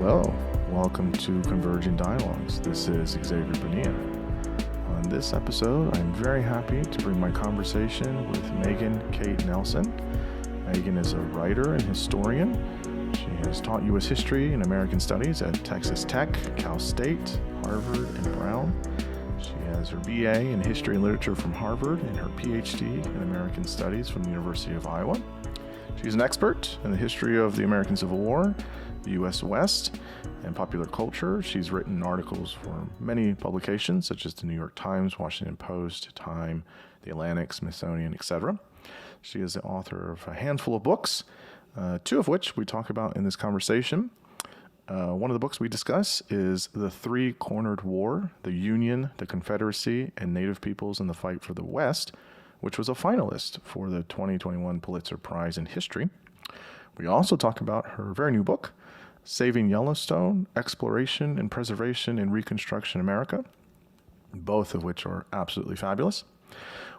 Hello, welcome to Converging Dialogues. This is Xavier Bonilla. On this episode, I'm very happy to bring my conversation with Megan Kate Nelson. Megan is a writer and historian. She has taught U.S. history and American studies at Texas Tech, Cal State, Harvard, and Brown. She has her BA in history and literature from Harvard and her PhD in American studies from the University of Iowa. She's an expert in the history of the American Civil War, the U.S. West, and popular culture. She's written articles for many publications, such as the New York Times, Washington Post, Time, The Atlantic, Smithsonian, etc. She is the author of a handful of books, two of which we talk about in this conversation. One of the books we discuss is The Three-Cornered War, The Union, the Confederacy, and Native Peoples in the Fight for the West, which was a finalist for the 2021 Pulitzer Prize in History. We also talk about her very new book, Saving Yellowstone, Exploration and Preservation in Reconstruction America, both of which are absolutely fabulous.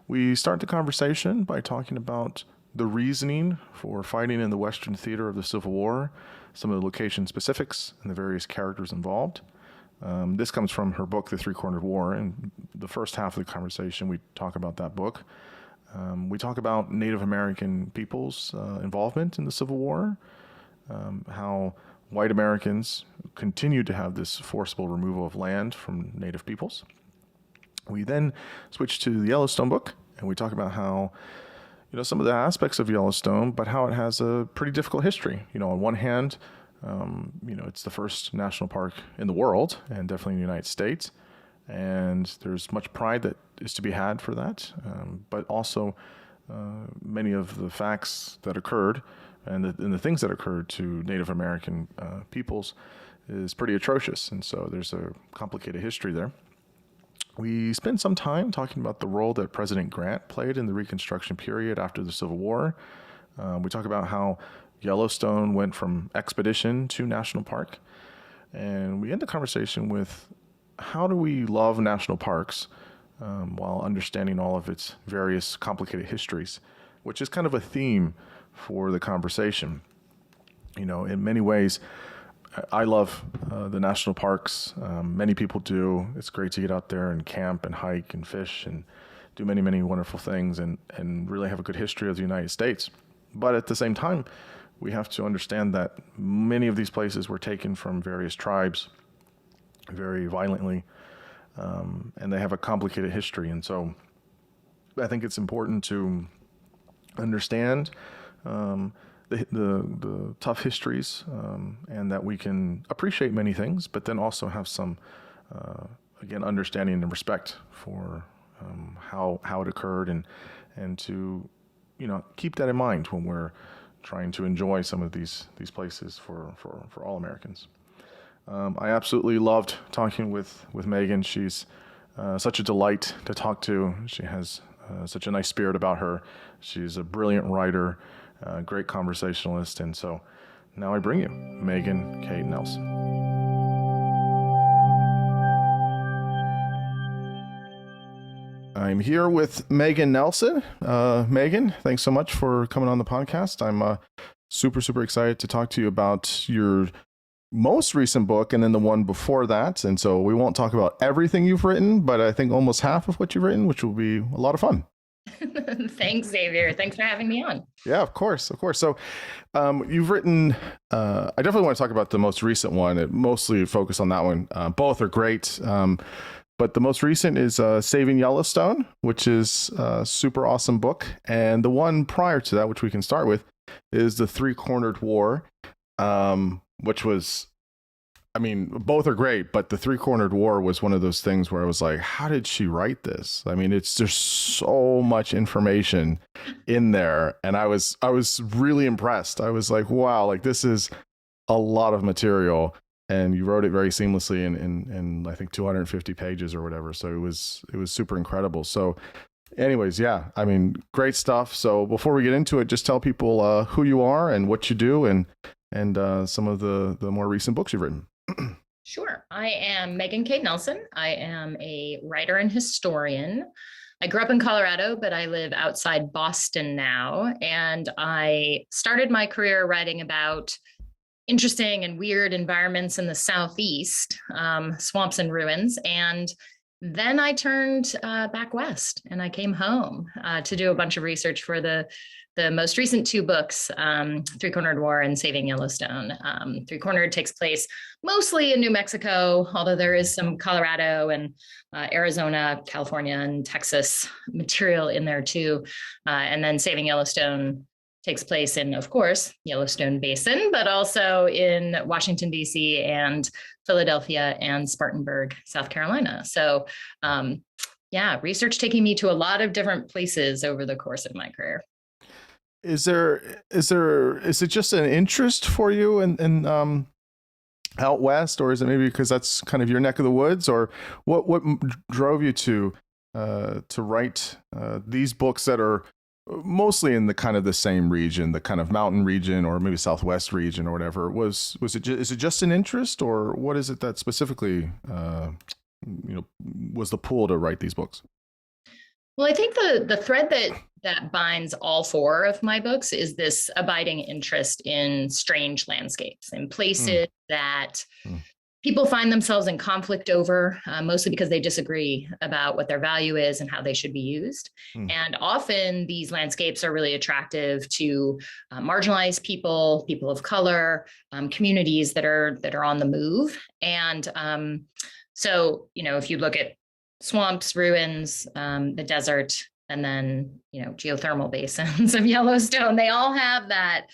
We start the conversation by talking about the reasoning for fighting in the Western theater of the Civil War, some of the location specifics, and the various characters involved. This comes from her book, The Three-Cornered War, and the first half of the conversation, we talk about that book. We talk about Native American peoples' involvement in the Civil War, how white Americans continued to have this forcible removal of land from Native peoples. We then switch to the Yellowstone book, and we talk about how, some of the aspects of Yellowstone, but how it has a pretty difficult history. On one hand, it's the first national park in the world, and definitely in the United States. And there's much pride that is to be had for that, but also many of the facts that occurred and the things that occurred to Native American peoples is pretty atrocious. And so there's a complicated history there. We spend some time talking about the role that President Grant played in the Reconstruction period after the Civil War. We talk about how Yellowstone went from expedition to national park. And we end the conversation with how do we love national parks while understanding all of its various complicated histories, which is kind of a theme for the conversation. In many ways, I love the national parks. Many people do. It's great to get out there and camp and hike and fish and do many, many wonderful things and really have a good history of the United States. But at the same time, we have to understand that many of these places were taken from various tribes very violently, and they have a complicated history. And so I think it's important to understand the tough histories, and that we can appreciate many things, but then also have some, understanding and respect for how it occurred, and to keep that in mind when we're trying to enjoy some of these places for all Americans. I absolutely loved talking with Megan. She's such a delight to talk to. She has such a nice spirit about her. She's a brilliant writer, great conversationalist. And so now I bring you Megan Kate Nelson. I'm here with Megan Nelson. Megan, thanks so much for coming on the podcast. I'm super, super excited to talk to you about your most recent book and then the one before that. And so we won't talk about everything you've written, but I think almost half of what you've written, which will be a lot of fun. Thanks, Xavier. Thanks for having me on. Yeah, of course. So you've written, I definitely want to talk about the most recent one. It mostly focus on that one. Both are great. But the most recent is Saving Yellowstone, which is a super awesome book. And the one prior to that, which we can start with, is The Three-Cornered War, which was, both are great, but The Three-Cornered War was one of those things where I was like, how did she write this? There's so much information in there. And I was really impressed. I was like, wow, this is a lot of material. And you wrote it very seamlessly in I think 250 pages or whatever. So it was super incredible. So anyways, yeah, great stuff. So before we get into it, just tell people who you are and what you do and some of the more recent books you've written. Sure. I am Megan Kate Nelson. I am a writer and historian. I grew up in Colorado, but I live outside Boston now. And I started my career writing about interesting and weird environments in the southeast, swamps and ruins. And then I turned back west and I came home to do a bunch of research for the most recent two books, Three Cornered War and Saving Yellowstone. Three Cornered takes place mostly in New Mexico, although there is some Colorado and Arizona, California, and Texas material in there too. And then Saving Yellowstone takes place in, of course, Yellowstone Basin, but also in Washington, D.C. and Philadelphia and Spartanburg, South Carolina. So yeah, research taking me to a lot of different places over the course of my career. Is it just an interest for you in out west, or is it maybe because that's kind of your neck of the woods, or what drove you to write these books that are mostly in the kind of the same region, the kind of mountain region, or maybe Southwest region, or whatever? Is it just an interest, or what is it that specifically was the pull to write these books? Well, I think the thread that binds all four of my books is this abiding interest in strange landscapes and places that people find themselves in conflict over, mostly because they disagree about what their value is and how they should be used. And often these landscapes are really attractive to marginalized people, people of color, communities that are on the move. And so, if you look at swamps, ruins, the desert, and then geothermal basins of Yellowstone, they all have that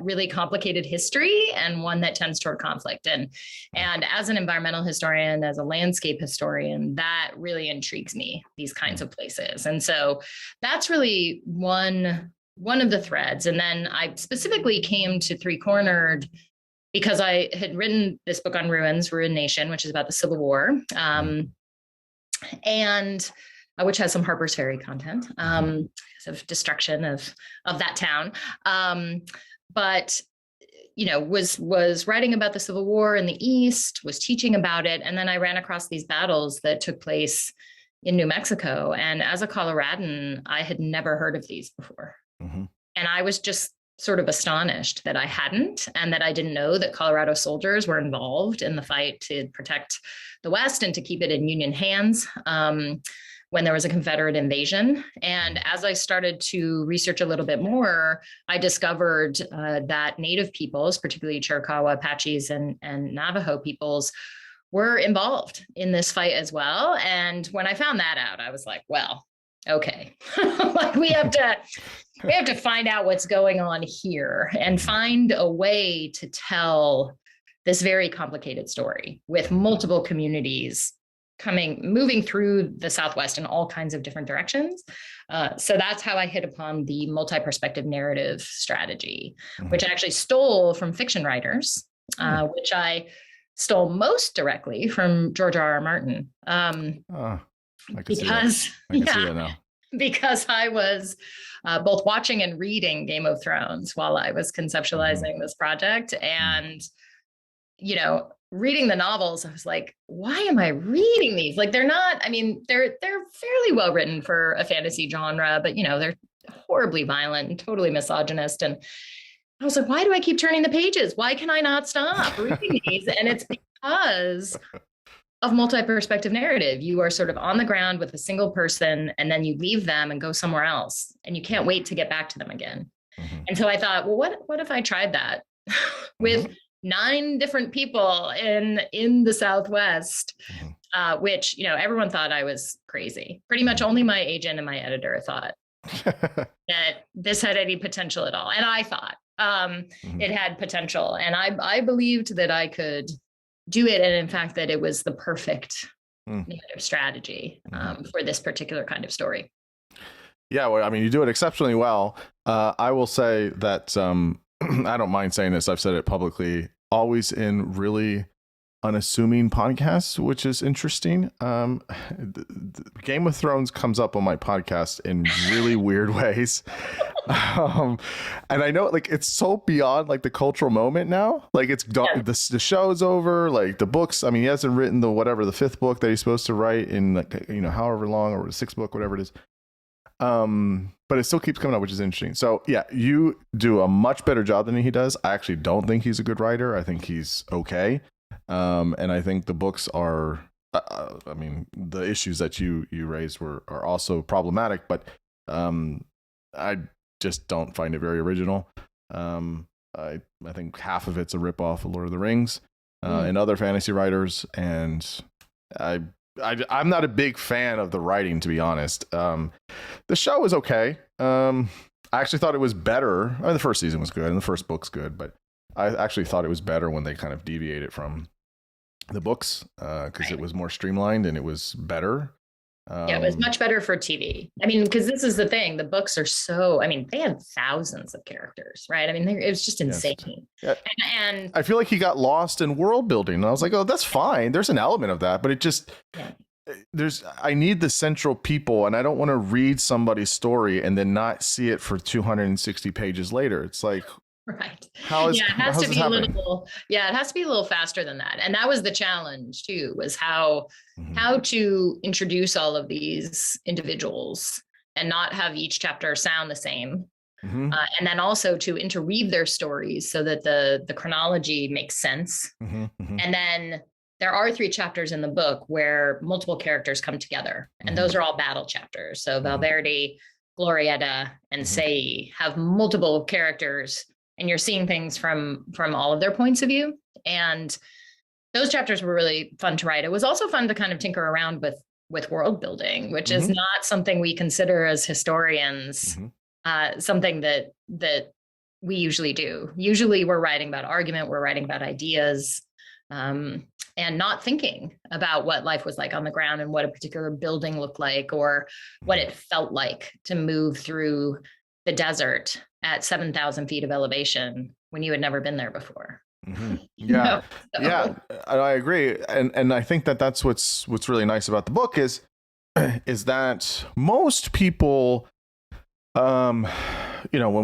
really complicated history, and one that tends toward conflict. And as an environmental historian, as a landscape historian, that really intrigues me, these kinds of places. And so that's really one of the threads. And then I specifically came to Three Cornered because I had written this book on ruins, Ruin Nation, which is about the Civil War. And which has some Harper's Ferry content of destruction of that town. But was writing about the Civil War in the East, was teaching about it, and then I ran across these battles that took place in New Mexico. And as a Coloradan, I had never heard of these before. And I was just sort of astonished that I hadn't, and that I didn't know that Colorado soldiers were involved in the fight to protect the West and to keep it in Union hands when there was a Confederate invasion. And as I started to research a little bit more, I discovered that Native peoples, particularly Chiricahua, Apaches, and Navajo peoples, were involved in this fight as well. And when I found that out, I was like, well, okay, like we have to find out what's going on here and find a way to tell this very complicated story with multiple communities moving through the Southwest in all kinds of different directions. So that's how I hit upon the multi-perspective narrative strategy, which I actually stole from fiction writers, which I stole most directly from George R.R. Martin. Because I was both watching and reading Game of Thrones while I was conceptualizing this project. And, reading the novels, I was like, why am I reading these? Like, they're fairly well written for a fantasy genre, but, they're horribly violent and totally misogynist. And I was like, why do I keep turning the pages? Why can I not stop reading these? And it's because of multi-perspective narrative. You are sort of on the ground with a single person, and then you leave them and go somewhere else, and you can't wait to get back to them again. And so I thought, well, what if I tried that with 9 different people in the Southwest, which, everyone thought I was crazy. Pretty much only my agent and my editor thought that this had any potential at all. And I thought it had potential. And I believed that I could do it. And in fact, that it was the perfect narrative strategy for this particular kind of story. Yeah, well, you do it exceptionally well. I will say that I don't mind saying this. I've said it publicly, always in really unassuming podcasts, which is interesting. Game of Thrones comes up on my podcast in really weird ways. And I know, it's so beyond the cultural moment now. It's done. The show's over. The books. He hasn't written the 5th book that he's supposed to write in however long, or the 6th book, whatever it is. But it still keeps coming up, which is interesting. So yeah, you do a much better job than he does. I actually don't think he's a good writer. I think he's okay. And I think the books are, I mean, the issues that you raised are also problematic, but I just don't find it very original. I think half of it's a ripoff of Lord of the Rings and other fantasy writers, and I'm not a big fan of the writing, to be honest. The show was okay. I actually thought it was better. I mean, the first season was good and the first book's good, but I actually thought it was better when they kind of deviated from the books because it was more streamlined and it was better. Yeah, it was much better for TV. I mean, because this is the thing, the books are so, I mean, they had thousands of characters, right? I mean, it was just insane. Yeah. And I feel like he got lost in world building. And I was like, oh, that's fine. There's an element of that, but it just, I need the central people, and I don't want to read somebody's story and then not see it for 260 pages later. It's like, right. It has to be a little faster than that. And that was the challenge too, was how to introduce all of these individuals and not have each chapter sound the same. And then also to interweave their stories so that the chronology makes sense. And then there are 3 chapters in the book where multiple characters come together, and those are all battle chapters. So Valverde, Glorieta, and Sei have multiple characters, and you're seeing things from all of their points of view. And those chapters were really fun to write. It was also fun to kind of tinker around with world building, which is not something we consider as historians, something that we usually do. Usually we're writing about argument, we're writing about ideas, and not thinking about what life was like on the ground and what a particular building looked like or what it felt like to move through the desert at 7,000 feet of elevation when you had never been there before. Yeah. Yeah, I agree. And I think that's what's really nice about the book is that most people, when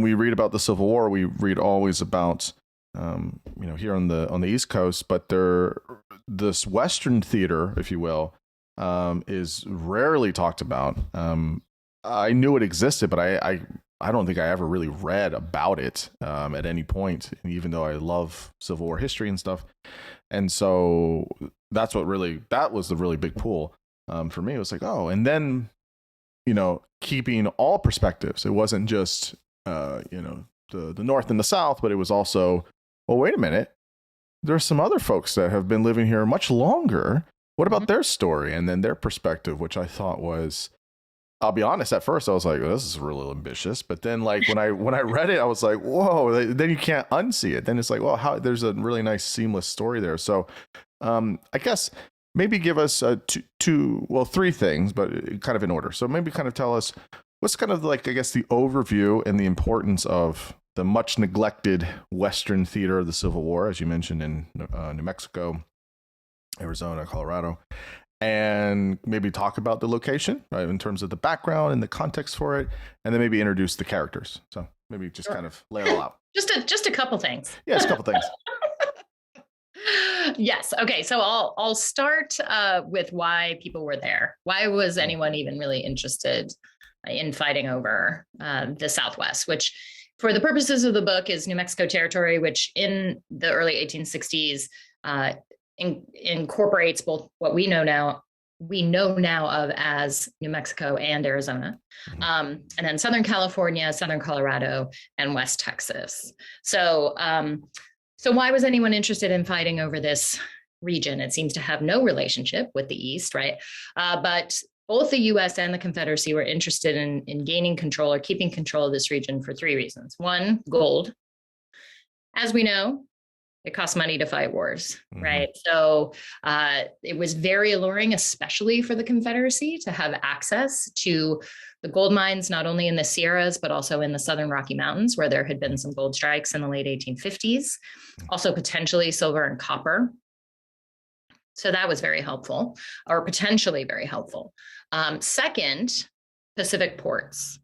we read about the Civil War, we read always about, here on the East Coast, but this Western theater, if you will, is rarely talked about. I knew it existed, but I don't think I ever really read about it at any point, even though I love Civil War history and stuff. And so that was the really big pull for me. It was like, oh, and then, keeping all perspectives. It wasn't just, the North and the South, but it was also, well, wait a minute. There's some other folks that have been living here much longer. What about their story? And then their perspective, which I thought was, I'll be honest, at first I was like, oh, this is really ambitious. But then like when I read it, I was like, whoa, then you can't unsee it. Then it's like, well, there's a really nice seamless story there. So I guess maybe give us 3 things, but kind of in order. So maybe kind of tell us what's kind of like, I guess, the overview and the importance of the much neglected Western theater of the Civil War, as you mentioned, in New Mexico, Arizona, Colorado. And maybe talk about the location, right, in terms of the background and the context for it, and then maybe introduce the characters. So maybe just kind of lay it all out. Just a couple things. Yes, a couple things. Yes. Okay. So I'll start with why people were there. Why was anyone even really interested in fighting over the Southwest, which for the purposes of the book is New Mexico territory, which in the early 1860s incorporates both what we know now of as New Mexico and Arizona, and then Southern California, Southern Colorado, and West Texas. So why was anyone interested in fighting over this region? It seems to have no relationship with the East, right? But both the U.S. and the Confederacy were interested in gaining control or keeping control of this region for 3 reasons. 1, gold. As we know, it costs money to fight wars, right? So it was very alluring, especially for the Confederacy, to have access to the gold mines, not only in the Sierras, but also in the Southern Rocky Mountains, where there had been some gold strikes in the late 1850s, also potentially silver and copper. So that was very helpful, or potentially very helpful. Second, Pacific ports.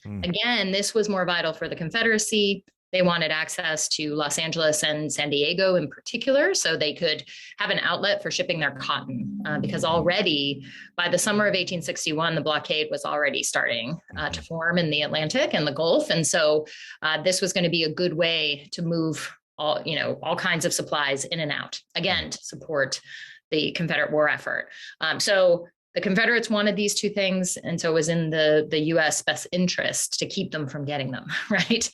Again, this was more vital for the Confederacy They wanted access to Los Angeles and San Diego in particular, so they could have an outlet for shipping their cotton, because already by the summer of 1861, the blockade was already starting to form in the Atlantic and the Gulf. And so this was going to be a good way to move all kinds of supplies in and out, again, to support the Confederate war effort. So the Confederates wanted these two things, and so it was in the U.S. best interest to keep them from getting them, right?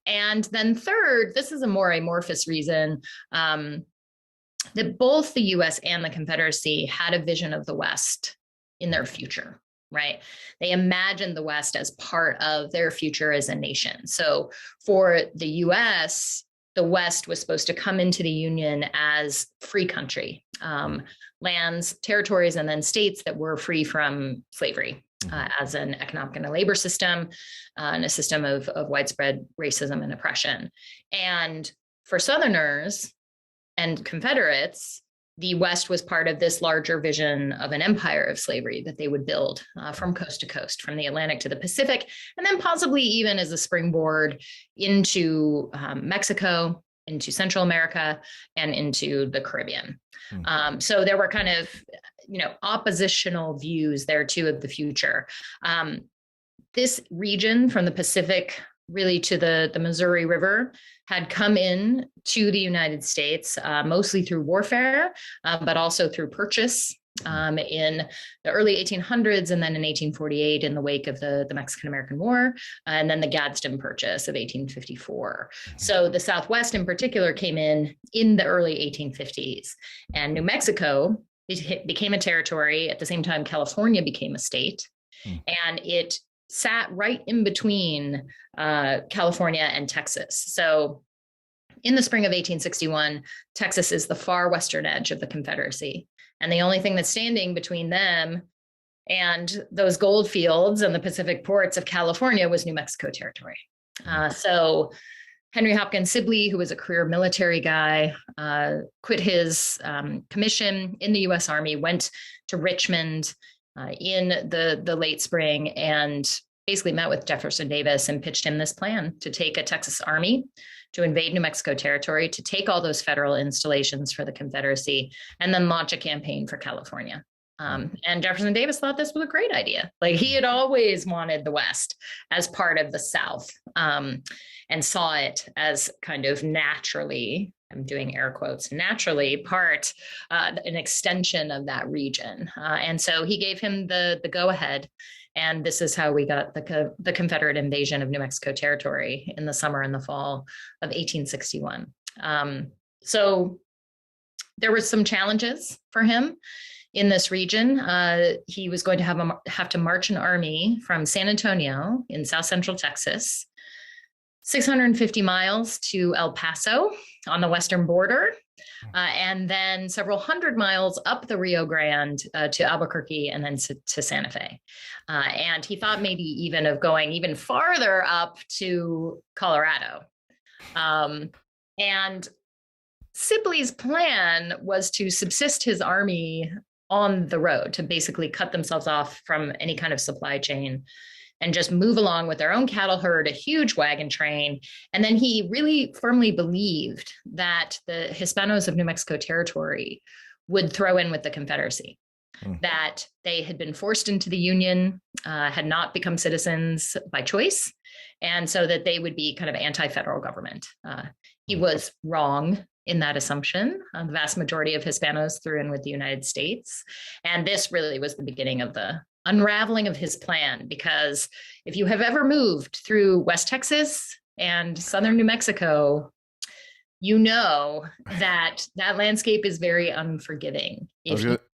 And then third, this is a more amorphous reason, that both the U.S. and the Confederacy had a vision of the West in their future, right? They imagined the West as part of their future as a nation. So for the U.S., the West was supposed to come into the Union as free country, lands, territories, and then states that were free from slavery as an economic and a labor system, and a system of widespread racism and oppression. And for Southerners and Confederates, the West was part of this larger vision of an empire of slavery that they would build from coast to coast, from the Atlantic to the Pacific, and then possibly even as a springboard into Mexico, into Central America, and into the Caribbean. So there were kind of, oppositional views there too of the future. This region from the Pacific really to the Missouri River had come in to the United States, mostly through warfare, but also through purchase in the early 1800s, and then in 1848 in the wake of the Mexican-American War, and then the Gadsden Purchase of 1854. So the Southwest in particular came in the early 1850s, and New Mexico became a territory at the same time California became a state, and it sat right in between California and Texas. So in the spring of 1861, Texas is the far western edge of the Confederacy. And the only thing that's standing between them and those gold fields and the Pacific ports of California was New Mexico territory. So Henry Hopkins Sibley, who was a career military guy, quit his commission in the U.S. Army, went to Richmond in the late spring, and basically met with Jefferson Davis and pitched him this plan to take a Texas army to invade New Mexico territory, to take all those federal installations for the Confederacy, and then launch a campaign for California. And Jefferson Davis thought this was a great idea. Like, he had always wanted the West as part of the South, and saw it as kind of naturally, I'm doing air quotes, naturally part, an extension of that region. And so he gave him the go-ahead. And this is how we got the Confederate invasion of New Mexico territory in the summer and the fall of 1861. So there were some challenges for him in this region. He was going to have to march an army from San Antonio in South Central Texas, 650 miles to El Paso on the western border, and then several hundred miles up the Rio Grande to Albuquerque, and then to Santa Fe. And he thought maybe even of going even farther up to Colorado. And Sibley's plan was to subsist his army on the road, to basically cut themselves off from any kind of supply chain and just move along with their own cattle herd, a huge wagon train. And then he really firmly believed that the Hispanos of New Mexico territory would throw in with the Confederacy, that they had been forced into the Union, had not become citizens by choice, and so that they would be kind of anti-federal government. He was wrong in that assumption. The vast majority of Hispanos threw in with the United States. And this really was the beginning of the unraveling of his plan, because if you have ever moved through West Texas and southern New Mexico, you know that landscape is very unforgiving.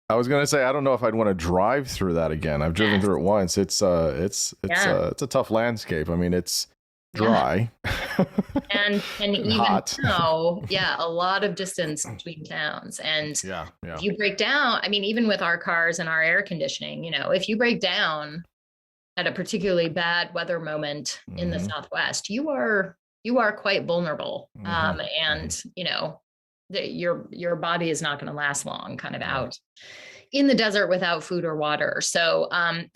I was going to say, I don't know if I'd want to drive through that again. I've driven through it once. It's a tough landscape. I mean, it's dry. and even hot. now, a lot of distance between towns. And if you break down, I mean, even with our cars and our air conditioning, if you break down at a particularly bad weather moment in the Southwest, you are quite vulnerable. And your body is not going to last long kind of out in the desert without food or water. So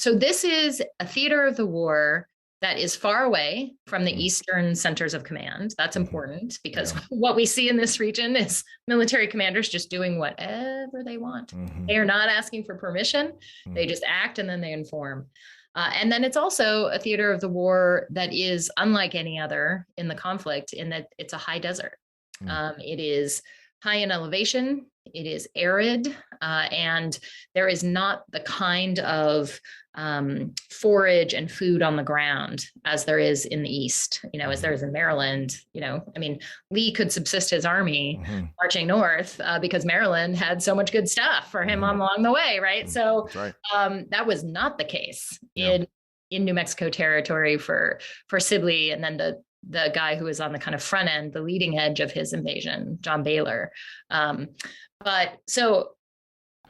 this is a theater of the war that is far away from the eastern centers of command. That's important because what we see in this region is military commanders just doing whatever they want. They are not asking for permission. They just act and then they inform. And then it's also a theater of the war that is unlike any other in the conflict in that it's a high desert. It is high in elevation, it is arid, and there is not the kind of forage and food on the ground as there is in the East, as there is in Maryland. Lee could subsist his army marching north because Maryland had so much good stuff for him along the way, right? So right. That was not the case in New Mexico territory for Sibley, and then the guy who was on the kind of front end, the leading edge of his invasion, John Baylor. And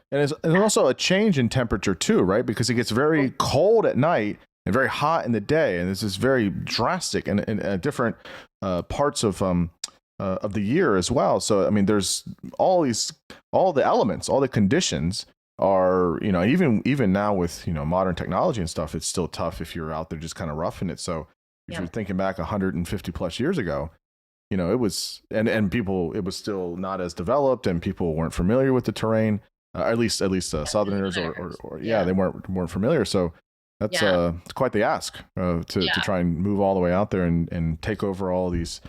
there's also a change in temperature too, right? Because it gets very cold at night and very hot in the day, and this is very drastic in different parts of the year as well. So I mean, there's all the elements, all the conditions are, even now with modern technology and stuff, it's still tough if you're out there just kind of roughing it. So if you're thinking back 150 plus years ago, it was and people, it was still not as developed, and people weren't familiar with the terrain. At least Southerners they weren't familiar. So that's quite the ask to try and move all the way out there and take over all these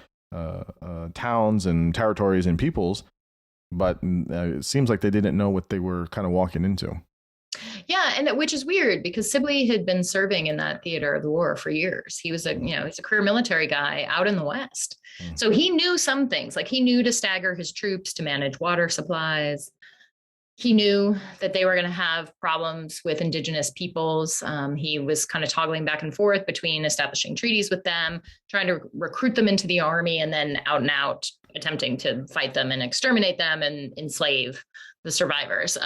towns and territories and peoples. But it seems like they didn't know what they were kind of walking into. Yeah, and which is weird because Sibley had been serving in that theater of the war for years. He was he's a career military guy out in the West. So he knew some things, like he knew to stagger his troops, to manage water supplies. He knew that they were going to have problems with indigenous peoples. He was kind of toggling back and forth between establishing treaties with them, trying to recruit them into the army, and then out and out attempting to fight them and exterminate them and enslave the survivors.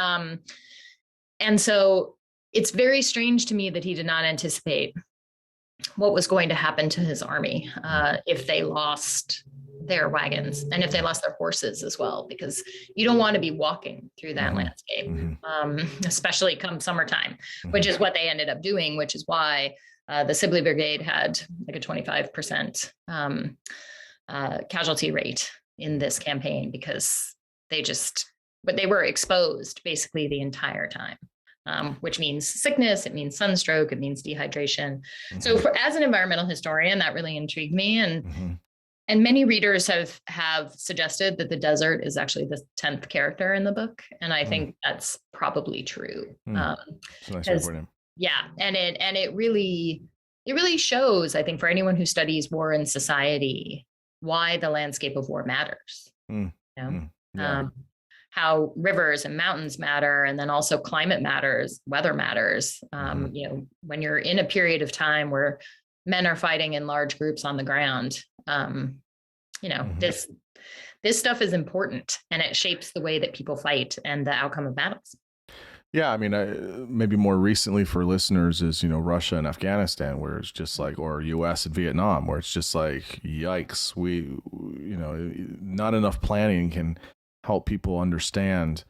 And so it's very strange to me that he did not anticipate what was going to happen to his army if they lost their wagons and if they lost their horses as well, because you don't want to be walking through that landscape, especially come summertime, which is what they ended up doing, which is why the Sibley Brigade had like a 25% casualty rate in this campaign, because they were exposed basically the entire time. Which means sickness, it means sunstroke, it means dehydration. So as an environmental historian, that really intrigued me. And many readers have suggested that the desert is actually the 10th character in the book. And I think that's probably true. Nice yeah. And it really shows, I think, for anyone who studies war and society, why the landscape of war matters. How rivers and mountains matter, and then also climate matters, weather matters. When you're in a period of time where men are fighting in large groups on the ground, this stuff is important, and it shapes the way that people fight and the outcome of battles. Yeah, I mean, maybe more recently for listeners is, Russia and Afghanistan, where it's just like, or US and Vietnam, where it's just like, yikes, not enough planning can help people understand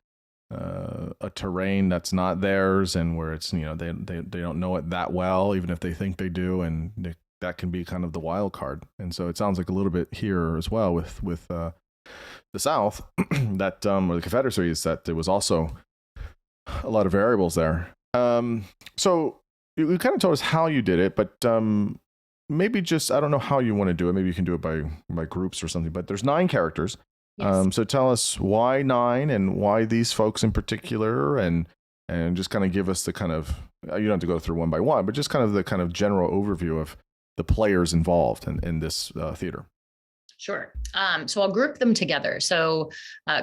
a terrain that's not theirs, and where it's, they don't know it that well, even if they think they do, and that can be kind of the wild card. And so it sounds like a little bit here as well with the South that or the Confederacy, is that there was also a lot of variables there. So you kind of told us how you did it, but maybe just, I don't know how you want to do it. Maybe you can do it by groups or something, but there's 9 characters. Yes. So tell us why 9 and why these folks in particular, and just kind of give us the kind of, you don't have to go through one by one, but just kind of the kind of general overview of the players involved in this theater. Sure. So I'll group them together. So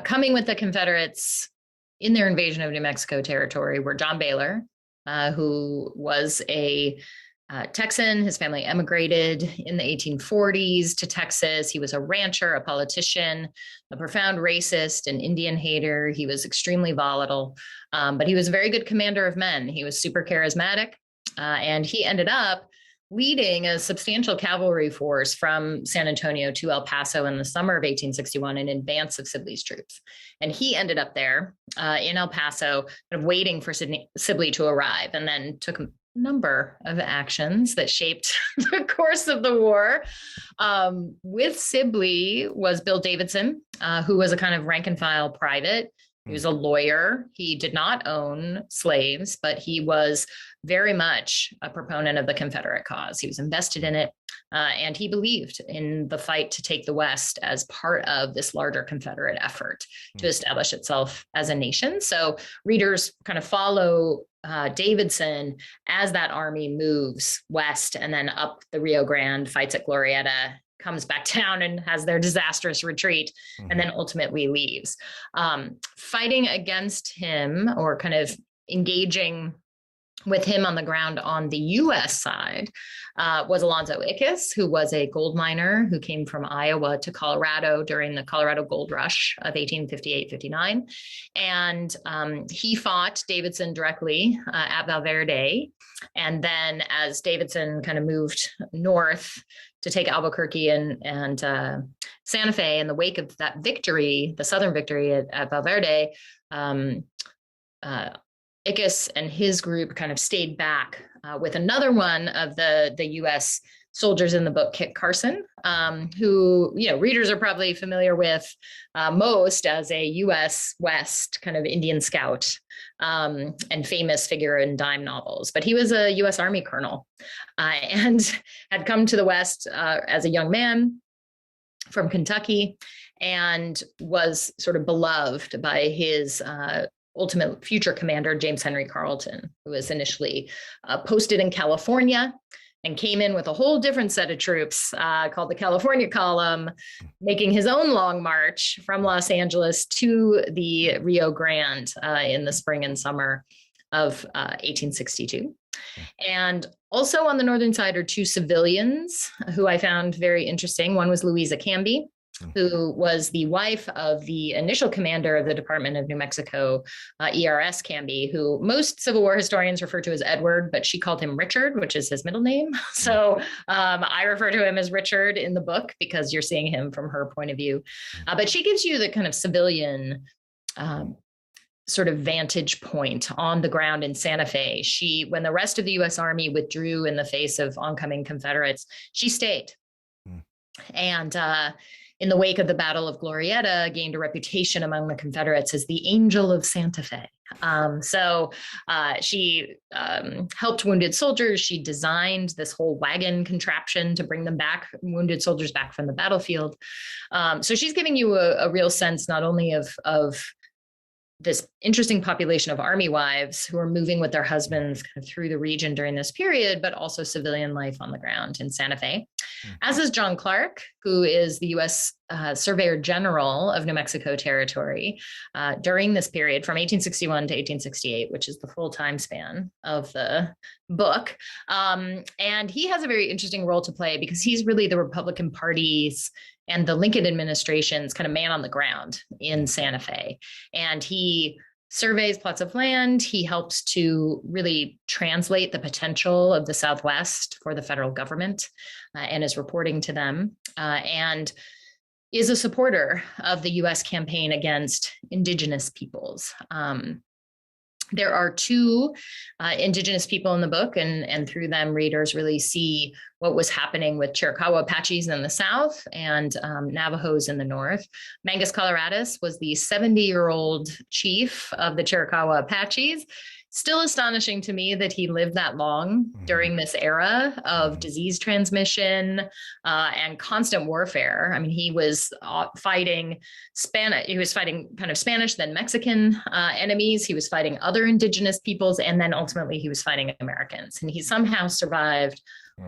coming with the Confederates in their invasion of New Mexico territory were John Baylor, who was a Texan. His family emigrated in the 1840s to Texas. He was a rancher, a politician, a profound racist, an Indian hater. He was extremely volatile, but he was a very good commander of men. He was super charismatic, and he ended up leading a substantial cavalry force from San Antonio to El Paso in the summer of 1861 in advance of Sibley's troops. And he ended up there in El Paso, kind of waiting for Sibley to arrive, and then took number of actions that shaped the course of the war. With Sibley was Bill Davidson, who was a kind of rank and file private. He was a lawyer. He did not own slaves, but he was very much a proponent of the Confederate cause. He was invested in it, and he believed in the fight to take the West as part of this larger Confederate effort to establish itself as a nation. So readers kind of follow Davidson as that army moves west and then up the Rio Grande, fights at Glorieta, comes back down and has their disastrous retreat, and then ultimately leaves. Fighting against him, or kind of engaging with him on the ground on the U.S. side, was Alonzo Ickes, who was a gold miner who came from Iowa to Colorado during the Colorado Gold Rush of 1858-59. And he fought Davidson directly at Valverde. And then as Davidson kind of moved north to take Albuquerque and Santa Fe, in the wake of that victory, the Southern victory at Valverde, Ickes and his group kind of stayed back with another one of the U.S. soldiers in the book, Kit Carson, who, readers are probably familiar with most as a U.S. West kind of Indian scout and famous figure in dime novels. But he was a U.S. Army colonel and had come to the West as a young man from Kentucky, and was sort of beloved by his ultimate future commander, James Henry Carleton, who was initially posted in California and came in with a whole different set of troops called the California Column, making his own long march from Los Angeles to the Rio Grande in the spring and summer of 1862. And also on the northern side are two civilians who I found very interesting. One was Louisa Canby, who was the wife of the initial commander of the Department of New Mexico, ERS Canby, who most Civil War historians refer to as Edward, but she called him Richard, which is his middle name. So I refer to him as Richard in the book because you're seeing him from her point of view. But she gives you the kind of civilian sort of vantage point on the ground in Santa Fe. When the rest of the U.S. Army withdrew in the face of oncoming Confederates, she stayed. And in the wake of the Battle of Glorieta, gained a reputation among the Confederates as the Angel of Santa Fe. So she helped wounded soldiers. She designed this whole wagon contraption to bring them back, wounded soldiers back from the battlefield. So she's giving you a real sense not only of this interesting population of army wives who are moving with their husbands kind of through the region during this period, but also civilian life on the ground in Santa Fe. As is John Clark, who is the U.S. Surveyor General of New Mexico Territory during this period from 1861 to 1868, which is the full time span of the book. And he has a very interesting role to play because he's really the Republican Party's and the Lincoln administration's kind of man on the ground in Santa Fe. And he surveys plots of land. He helps to really translate the potential of the Southwest for the federal government and is reporting to them, and is a supporter of the U.S. campaign against indigenous peoples. There are two indigenous people in the book, and through them, readers really see what was happening with Chiricahua Apaches in the south and Navajos in the north. Mangus Coloradus was the 70-year-old chief of the Chiricahua Apaches. Still astonishing to me that he lived that long during this era of disease transmission and constant warfare. I mean, he was fighting Spanish. He was fighting kind of Spanish, then Mexican enemies. He was fighting other indigenous peoples, and then ultimately he was fighting Americans. And he somehow survived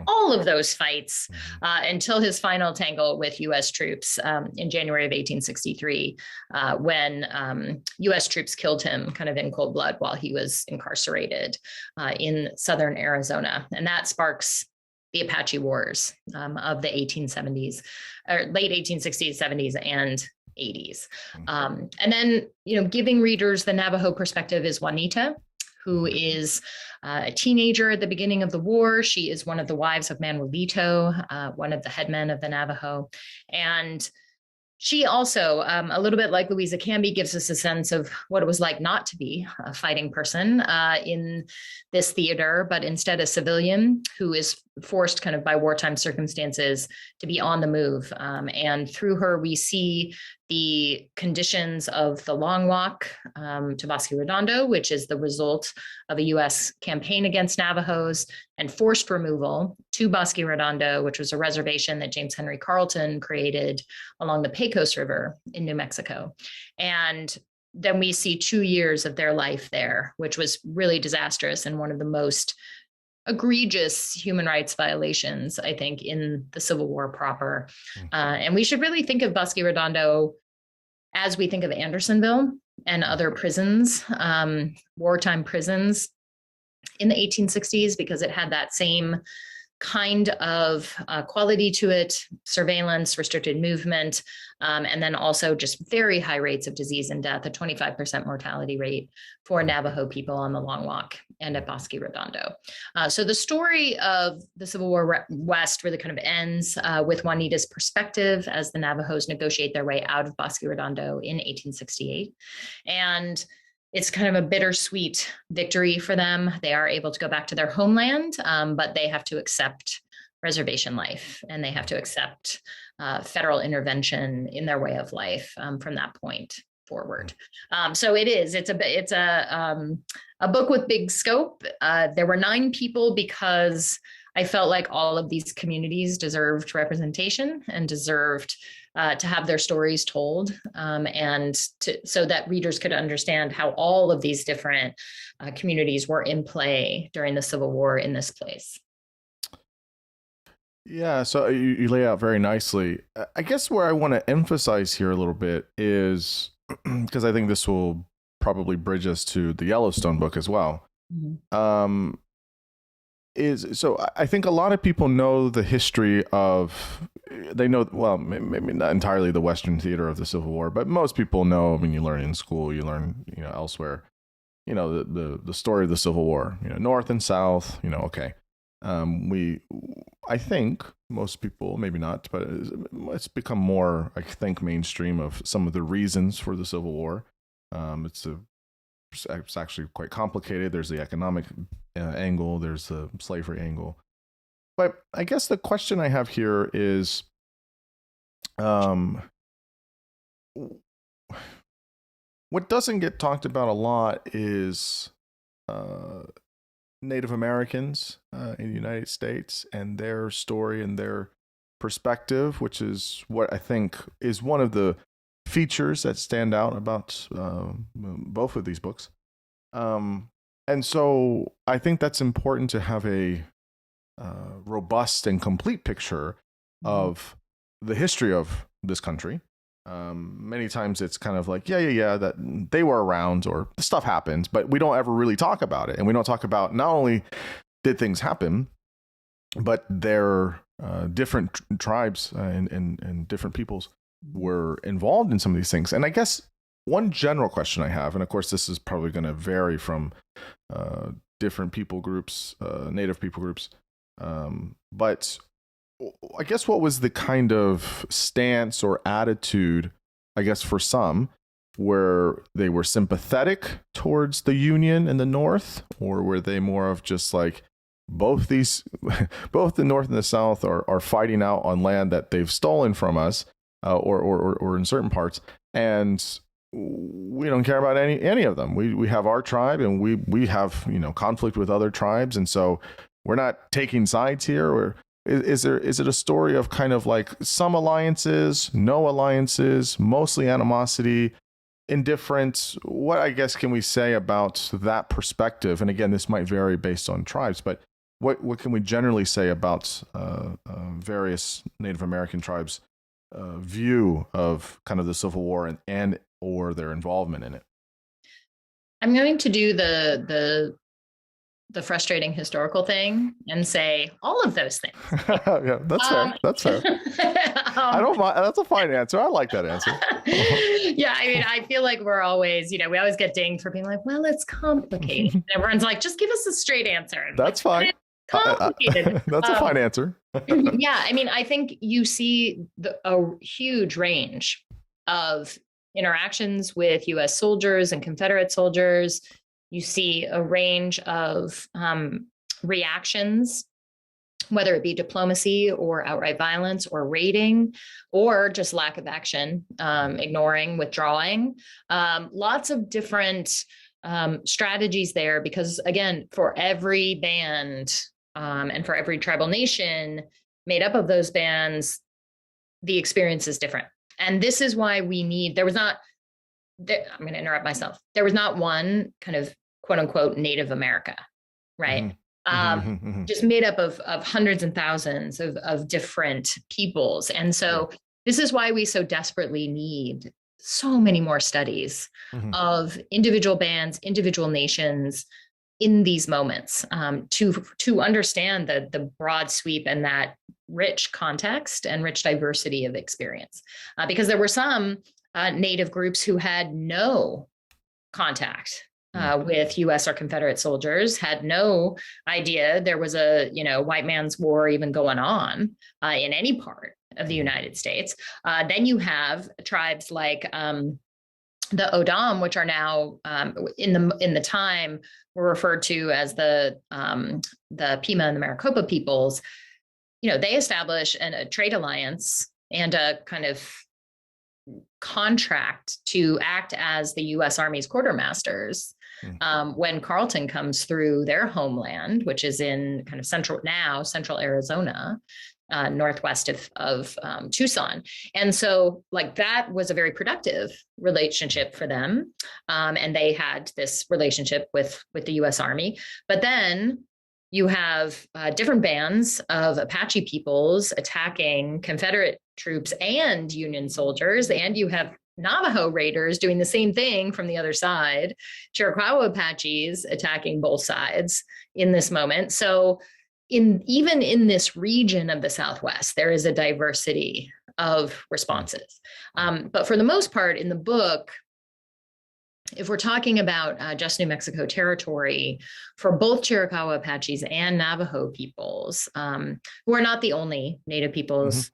all of those fights until his final tangle with U.S. troops in January of 1863, when U.S. troops killed him kind of in cold blood while he was incarcerated in southern Arizona. And that sparks the Apache Wars of the 1870s, or late 1860s, 70s, and 80s. And then, giving readers the Navajo perspective is Juanita, who is a teenager at the beginning of the war. She is one of the wives of Manuelito, one of the headmen of the Navajo. And she also, a little bit like Louisa Canby, gives us a sense of what it was like not to be a fighting person in this theater, but instead a civilian who is forced kind of by wartime circumstances to be on the move. And through her, we see the conditions of the long walk to Bosque Redondo, which is the result of a U.S. campaign against Navajos, and forced removal to Bosque Redondo, which was a reservation that James Henry Carleton created along the Pecos River in New Mexico. And then we see 2 years of their life there, which was really disastrous and one of the most egregious human rights violations, I think, in the Civil War proper. And we should really think of Bosque Redondo as we think of Andersonville and other prisons, wartime prisons in the 1860s, because it had that same kind of quality to it: surveillance, restricted movement, and then also just very high rates of disease and death, a 25% mortality rate for Navajo people on the Long Walk and at Bosque Redondo. So the story of the Civil War West really kind of ends with Juanita's perspective as the Navajos negotiate their way out of Bosque Redondo in 1868. And it's kind of a bittersweet victory for them. They are able to go back to their homeland, but they have to accept reservation life, and they have to accept federal intervention in their way of life from that point forward. So it's a book with big scope. There were 9 people because I felt like all of these communities deserved representation and deserved to have their stories told, so that readers could understand how all of these different communities were in play during the Civil War in this place. Yeah, so you lay out very nicely. I guess where I want to emphasize here a little bit is, because I think this will probably bridge us to the Yellowstone book as well. Mm-hmm. I think a lot of people know the history of, they know, well, maybe not entirely the Western theater of the Civil War, but most people know. I mean, you learn in school, you learn, elsewhere, the story of the Civil War, North and South, okay. I think most people, maybe not, but it's become more, I think, mainstream of some of the reasons for the Civil War. It's actually quite complicated. There's the economic angle, there's the slavery angle. But I guess the question I have here is, what doesn't get talked about a lot is Native Americans in the United States and their story and their perspective, which is what I think is one of the features that stand out about both of these books. And so I think that's important to have a robust and complete picture of the history of this country. Many times it's kind of like, yeah, that they were around or stuff happens, but we don't ever really talk about it. And we don't talk about not only did things happen, but their different tribes and different peoples were involved in some of these things. And I guess one general question I have, and of course this is probably going to vary from different people groups, Native people groups, but I guess what was the kind of stance or attitude, I guess for some, where they were sympathetic towards the Union in the North, or were they more of just like, both the North and the South are fighting out on land that they've stolen from us, or in certain parts, and we don't care about any of them. We have our tribe, and we have conflict with other tribes, and so we're not taking sides here. Or is it a story of kind of like some alliances, no alliances, mostly animosity, indifference? What, I guess, can we say about that perspective? And again, this might vary based on tribes, but what can we generally say about various Native American tribes' view of kind of the Civil War and or their involvement in it? I'm going to do the frustrating historical thing and say all of those things. Yeah, that's fair. That's fair. I don't mind. That's a fine answer. I like that answer. Yeah, I mean, I feel like we're always, we always get dinged for being like, well, it's complicated. And everyone's like, just give us a straight answer. That's fine. Complicated. That's a fine answer. Yeah, I mean, I think you see a huge range of interactions with US soldiers and Confederate soldiers. You see a range of reactions, whether it be diplomacy or outright violence or raiding or just lack of action, ignoring, withdrawing. Lots of different strategies there, because again, for every band and for every tribal nation made up of those bands, the experience is different. And this is why we need, I'm going to interrupt myself. There was not one kind of quote unquote Native America, right? Just made up of hundreds and thousands of different peoples. And so this is why we so desperately need so many more studies of individual bands, individual nations in these moments, to understand the broad sweep and that rich context and rich diversity of experience. Because there were some Native groups who had no contact with US or Confederate soldiers, had no idea there was a white man's war even going on in any part of the United States. Then you have tribes like the Odom, which are now in the time were referred to as the Pima and the Maricopa peoples. They establish a trade alliance and a kind of contract to act as the U.S. Army's quartermasters when Carleton comes through their homeland, which is in kind of central Arizona, northwest of Tucson. And so that was a very productive relationship for them. And they had this relationship with the U.S. Army. But then you have different bands of Apache peoples attacking Confederate troops and Union soldiers, and you have Navajo raiders doing the same thing from the other side, Chiricahua Apaches attacking both sides in this moment. So even in this region of the Southwest, there is a diversity of responses. But for the most part in the book, if we're talking about just New Mexico territory, for both Chiricahua Apaches and Navajo peoples, who are not the only Native peoples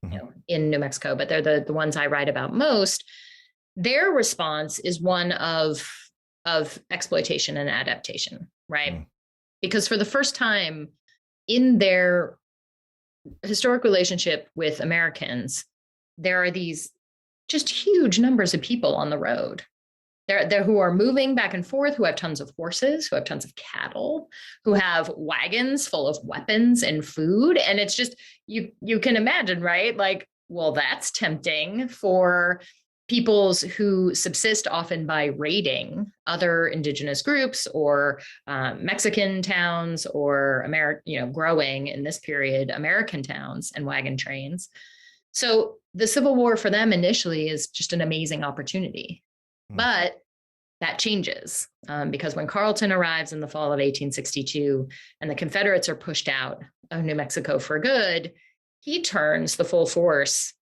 in New Mexico, but they're the ones I write about most, their response is one of exploitation and adaptation, right? Because for the first time in their historic relationship with Americans, there are these just huge numbers of people on the road. They're who are moving back and forth, who have tons of horses, who have tons of cattle, who have wagons full of weapons and food. And it's just, you can imagine, right? Well, that's tempting for peoples who subsist often by raiding other indigenous groups or Mexican towns or growing in this period, American towns and wagon trains. So the Civil War for them initially is just an amazing opportunity. But that changes because when Carleton arrives in the fall of 1862 and the Confederates are pushed out of New Mexico for good, he turns the full force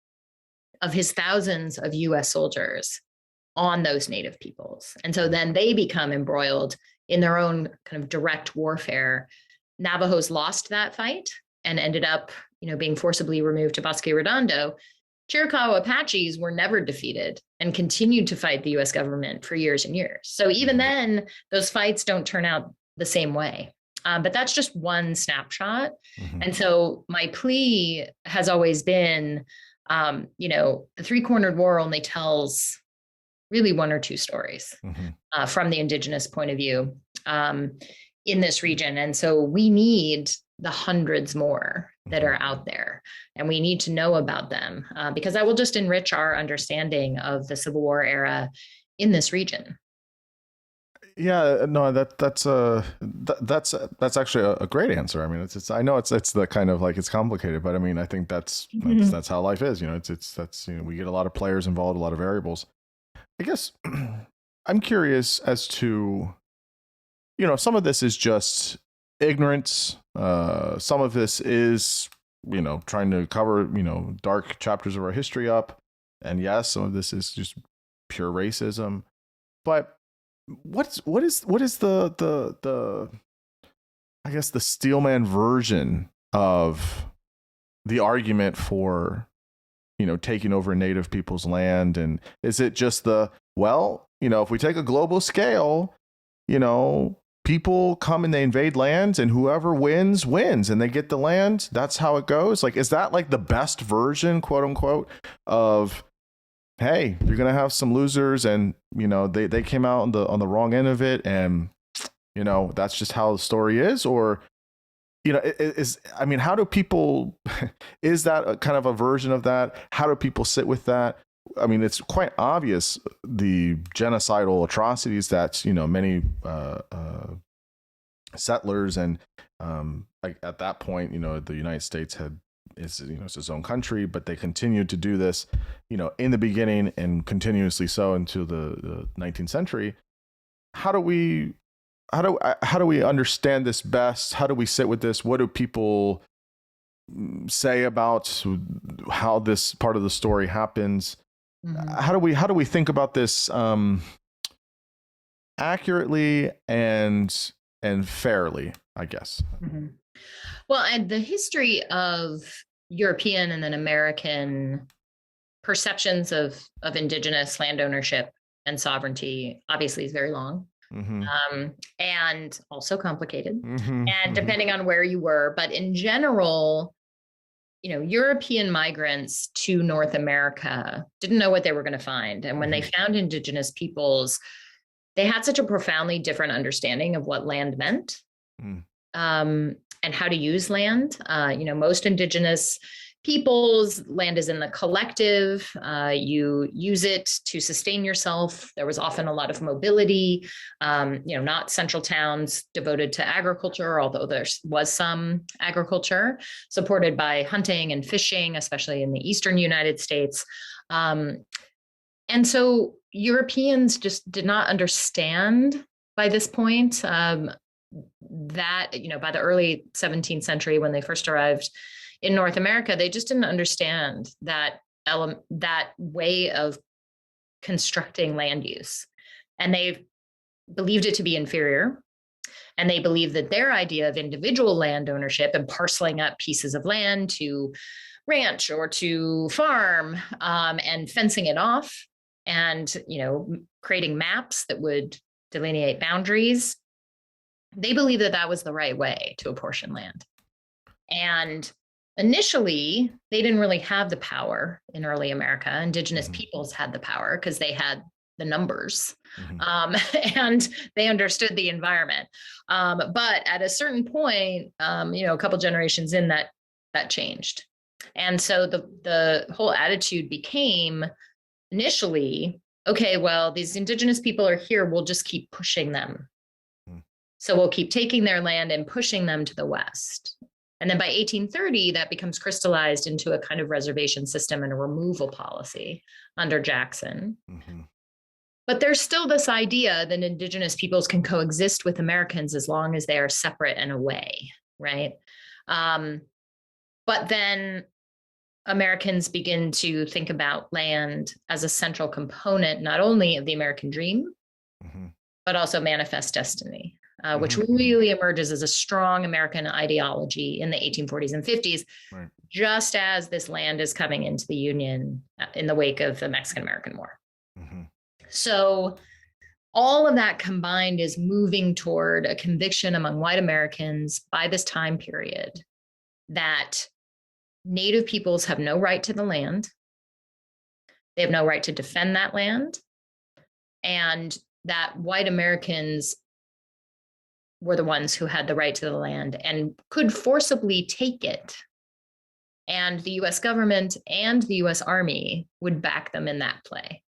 of his thousands of US soldiers on those Native peoples. And so then they become embroiled in their own kind of direct warfare. Navajos lost that fight and ended up, being forcibly removed to Bosque Redondo. Chiricahua Apaches were never defeated and continued to fight the US government for years and years. So even then, those fights don't turn out the same way. But that's just one snapshot. And so my plea has always been, the Three-Cornered War only tells really one or two stories from the indigenous point of view in this region. And so we need the hundreds more that are out there, and we need to know about them because that will just enrich our understanding of the Civil War era in this region. Yeah, no, that's actually a great answer. I mean, I know it's the kind of it's complicated, but I mean, I think that's how life is. We get a lot of players involved, a lot of variables. I guess I'm curious as to, some of this is just ignorance. Some of this is, trying to cover, dark chapters of our history up. And yes, some of this is just pure racism. But what is the I guess the Steelman version of the argument for taking over native people's land? And is it just if we take a global scale, people come and they invade lands, and whoever wins and they get the land? That's how it goes. Like, is that like the best version, quote unquote, of, hey, you're going to have some losers, and, they came out on the wrong end of it, and, that's just how the story is? Or, how do people, is that a kind of a version of that? How do people sit with that? I mean, it's quite obvious the genocidal atrocities that, many settlers and like at that point, the United States it's its own country, but they continued to do this, in the beginning and continuously so into the 19th century. How do we understand this best? How do we sit with this? What do people say about how this part of the story happens? Mm-hmm. How do we think about this accurately and fairly, I guess? Mm-hmm. Well, and the history of European and then American perceptions of indigenous land ownership and sovereignty obviously is very long. Mm-hmm. And also complicated, mm-hmm. and depending on where you were. But in general, European migrants to North America didn't know what they were going to find. And when they found indigenous peoples, they had such a profoundly different understanding of what land meant, and how to use land. Most indigenous peoples, land is in the collective. You use it to sustain yourself. There was often a lot of mobility, not central towns devoted to agriculture, although there was some agriculture supported by hunting and fishing, especially in the eastern United States. And so Europeans just did not understand by this point that, by the early 17th century, when they first arrived in North America, they just didn't understand that way of constructing land use. And they believed it to be inferior. And they believed that their idea of individual land ownership and parceling up pieces of land to ranch or to farm, and fencing it off and, creating maps that would delineate boundaries, they believed that that was the right way to apportion land. And initially, they didn't really have the power in early America. Indigenous peoples had the power because they had the numbers, and they understood the environment. But at a certain point, a couple generations in, that changed. And so the whole attitude became initially, okay, well, these indigenous people are here, we'll just keep pushing them. So we'll keep taking their land and pushing them to the west. And then by 1830, that becomes crystallized into a kind of reservation system and a removal policy under Jackson. Mm-hmm. But there's still this idea that indigenous peoples can coexist with Americans as long as they are separate and away, right? But then Americans begin to think about land as a central component, not only of the American dream, but also manifest destiny. Which really emerges as a strong American ideology in the 1840s and 50s, right, just as this land is coming into the Union in the wake of the Mexican-American War. So all of that combined is moving toward a conviction among white Americans by this time period that Native peoples have no right to the land. They have no right to defend that land. And that white Americans were the ones who had the right to the land and could forcibly take it. And the US government and the US Army would back them in that play.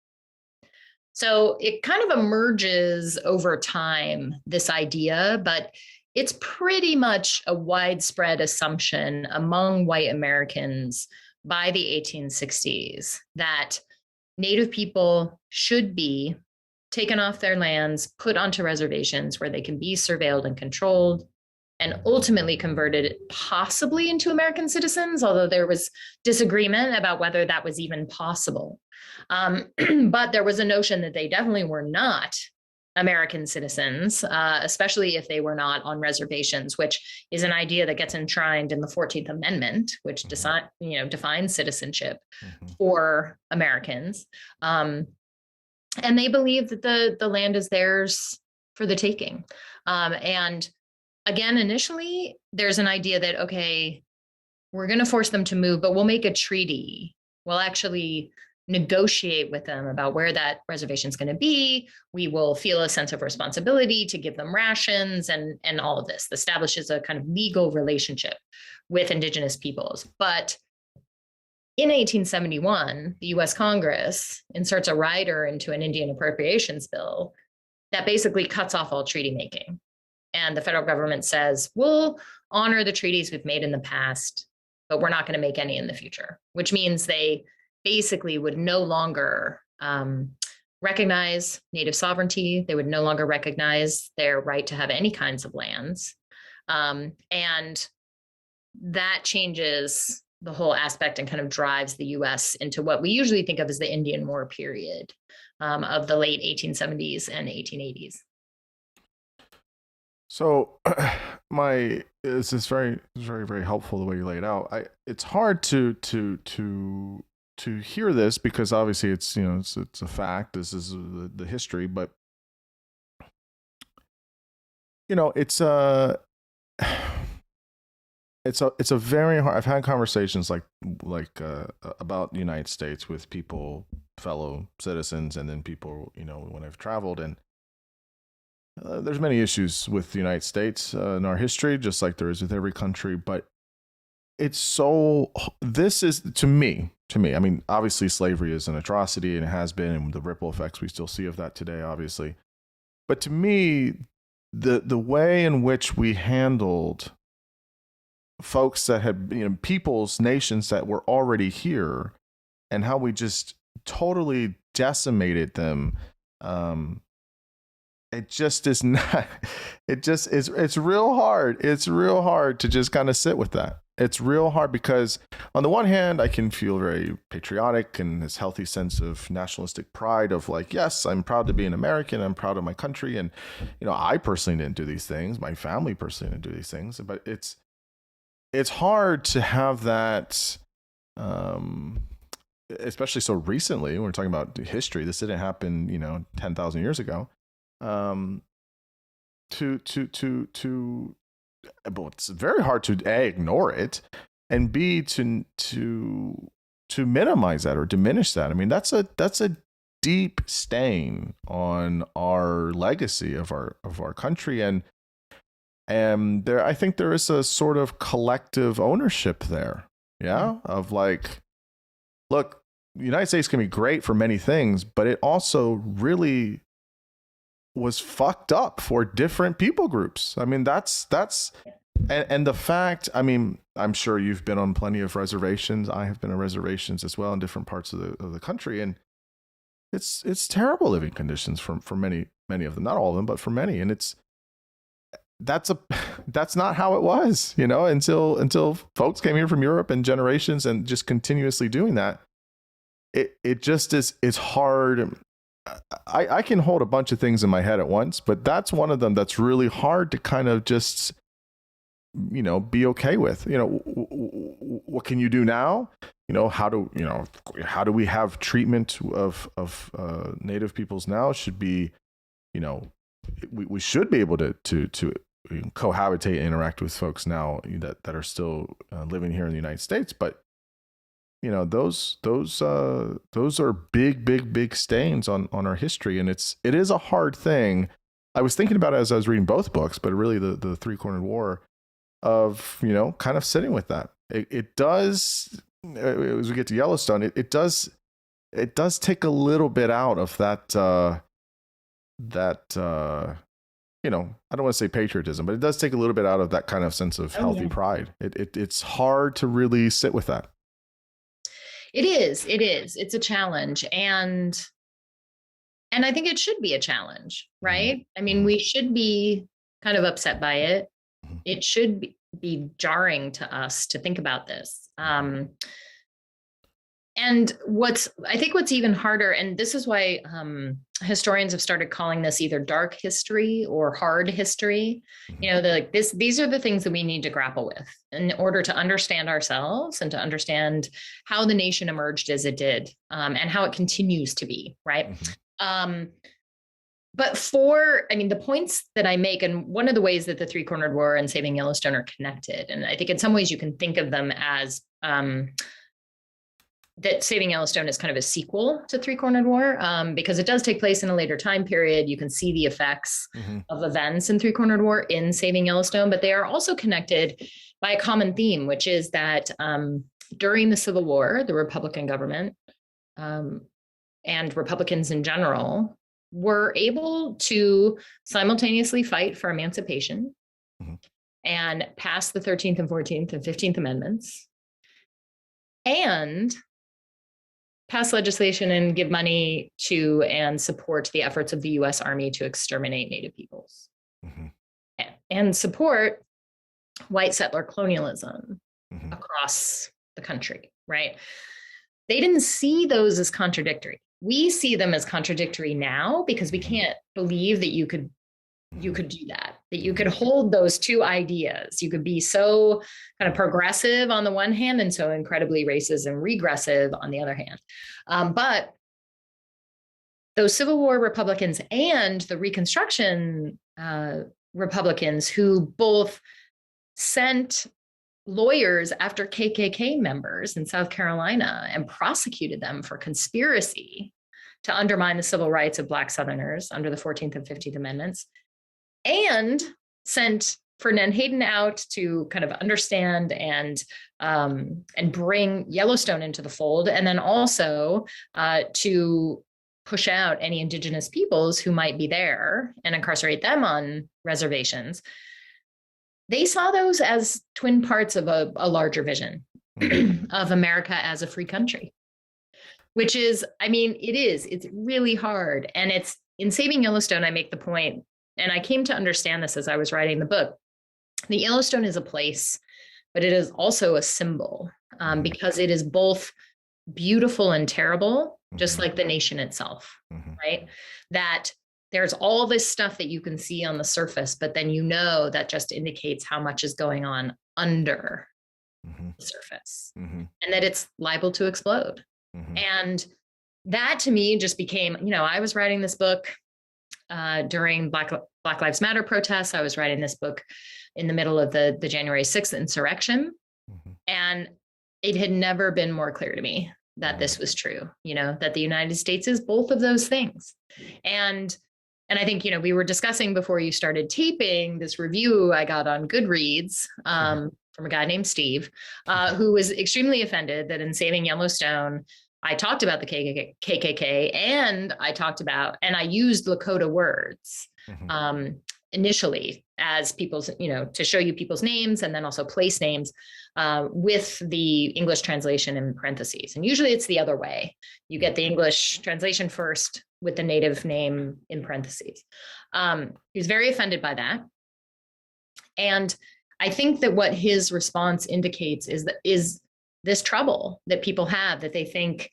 So it kind of emerges over time, this idea, but it's pretty much a widespread assumption among white Americans by the 1860s that Native people should be taken off their lands, put onto reservations where they can be surveilled and controlled, and ultimately converted possibly into American citizens, although there was disagreement about whether that was even possible. But there was a notion that they definitely were not American citizens, especially if they were not on reservations, which is an idea that gets enshrined in the 14th Amendment, which defines citizenship for Americans. And they believe that the land is theirs for the taking. And again, initially, there's an idea that, okay, we're going to force them to move, but we'll make a treaty. We'll actually negotiate with them about where that reservation is going to be. We will feel a sense of responsibility to give them rations and all of this. Establishes a kind of legal relationship with Indigenous peoples. But in 1871, the US Congress inserts a rider into an Indian appropriations bill that basically cuts off all treaty making. And the federal government says, we'll honor the treaties we've made in the past, but we're not going to make any in the future, which means they basically would no longer recognize Native sovereignty. They would no longer recognize their right to have any kinds of lands. And that changes the whole aspect and kind of drives the US into what we usually think of as the Indian War period of the late 1870s and 1880s. So this is very, very, very helpful the way you lay it out. It's hard to hear this because obviously it's a fact. This is the history, but it's a very hard. I've had conversations like about the United States with people, fellow citizens, and then people when I've traveled, and there's many issues with the United States in our history, just like there is with every country. But this is to me. I mean, obviously slavery is an atrocity and it has been, and the ripple effects we still see of that today, obviously. But to me, the way in which we handled folks that had, peoples, nations that were already here, and how we just totally decimated them, it just is not, it's real hard. It's real hard to just kind of sit with that. It's real hard because on the one hand, I can feel very patriotic and this healthy sense of nationalistic pride of like, yes, I'm proud to be an American. I'm proud of my country. And, I personally didn't do these things. My family personally didn't do these things, but it's hard to have that, especially so recently when we're talking about history. This didn't happen, 10,000 years ago. But it's very hard to A, ignore it, and B, to minimize that or diminish that. I mean, that's a deep stain on our legacy of our country, and I think there is a sort of collective ownership there, of like, look, the United States can be great for many things, but it also really was fucked up for different people groups. I mean, that's and the fact, I mean, I'm sure you've been on plenty of reservations. I have been on reservations as well in different parts of the country, and it's terrible living conditions for many of them, not all of them, but for many. And that's not how it was, until folks came here from Europe and generations and just continuously doing that. It just is, it's hard. I can hold a bunch of things in my head at once, but that's one of them that's really hard to kind of just, be okay with. What can you do now? How do we have treatment of Native peoples now? Should be, we should be able to cohabitate and interact with folks now that are still living here in the United States, but those are big stains on our history, and it is a hard thing. I was thinking about it as I was reading both books, but really the Three-Cornered War, of kind of sitting with that. It does, as we get to Yellowstone, it does take a little bit out of that I don't want to say patriotism, but it does take a little bit out of that kind of sense of healthy pride. It's hard to really sit with that. It is. It's a challenge. And I think it should be a challenge, right? I mean, we should be kind of upset by it. It should be jarring to us to think about this. And I think what's even harder, and this is why historians have started calling this either dark history or hard history. You know, like these are the things that we need to grapple with in order to understand ourselves and to understand how the nation emerged as it did, and how it continues to be, right? But the points that I make, and one of the ways that the Three Cornered War and Saving Yellowstone are connected, and I think in some ways you can think of them as that Saving Yellowstone is kind of a sequel to Three Cornered War, because it does take place in a later time period. You can see the effects of events in Three Cornered War in Saving Yellowstone, but they are also connected by a common theme, which is that during the Civil War, the Republican government and Republicans in general were able to simultaneously fight for emancipation and pass the 13th and 14th and 15th Amendments and pass legislation and give money to and support the efforts of the U.S. Army to exterminate Native peoples and support white settler colonialism across the country, right? They didn't see those as contradictory. We see them as contradictory now because we can't believe that you could do that you could hold those two ideas. You could be so kind of progressive on the one hand and so incredibly racist and regressive on the other hand. But those Civil War Republicans and the Reconstruction Republicans, who both sent lawyers after KKK members in South Carolina and prosecuted them for conspiracy to undermine the civil rights of Black Southerners under the 14th and 15th Amendments, and sent Ferdinand Hayden out to kind of understand and bring Yellowstone into the fold, and then also to push out any indigenous peoples who might be there and incarcerate them on reservations. They saw those as twin parts of a larger vision of America as a free country, which is, it's really hard. And it's in Saving Yellowstone, I make the point, and I came to understand this as I was writing the book. The Yellowstone is a place, but it is also a symbol, because it is both beautiful and terrible, just like the nation itself, right? That there's all this stuff that you can see on the surface, but then that just indicates how much is going on under the surface, and that it's liable to explode. And that to me just became, I was writing this book during Black Lives Matter protests. I was writing this book in the middle of the January 6th insurrection. And it had never been more clear to me that this was true, that the United States is both of those things. And I think, we were discussing before you started taping this review I got on Goodreads from a guy named Steve, who was extremely offended that in Saving Yellowstone, I talked about the KKK and I used Lakota words initially as people's, to show you people's names and then also place names with the English translation in parentheses. And usually it's the other way. You get the English translation first with the native name in parentheses. He was very offended by that. And I think that what his response indicates is this trouble that people have, that they think,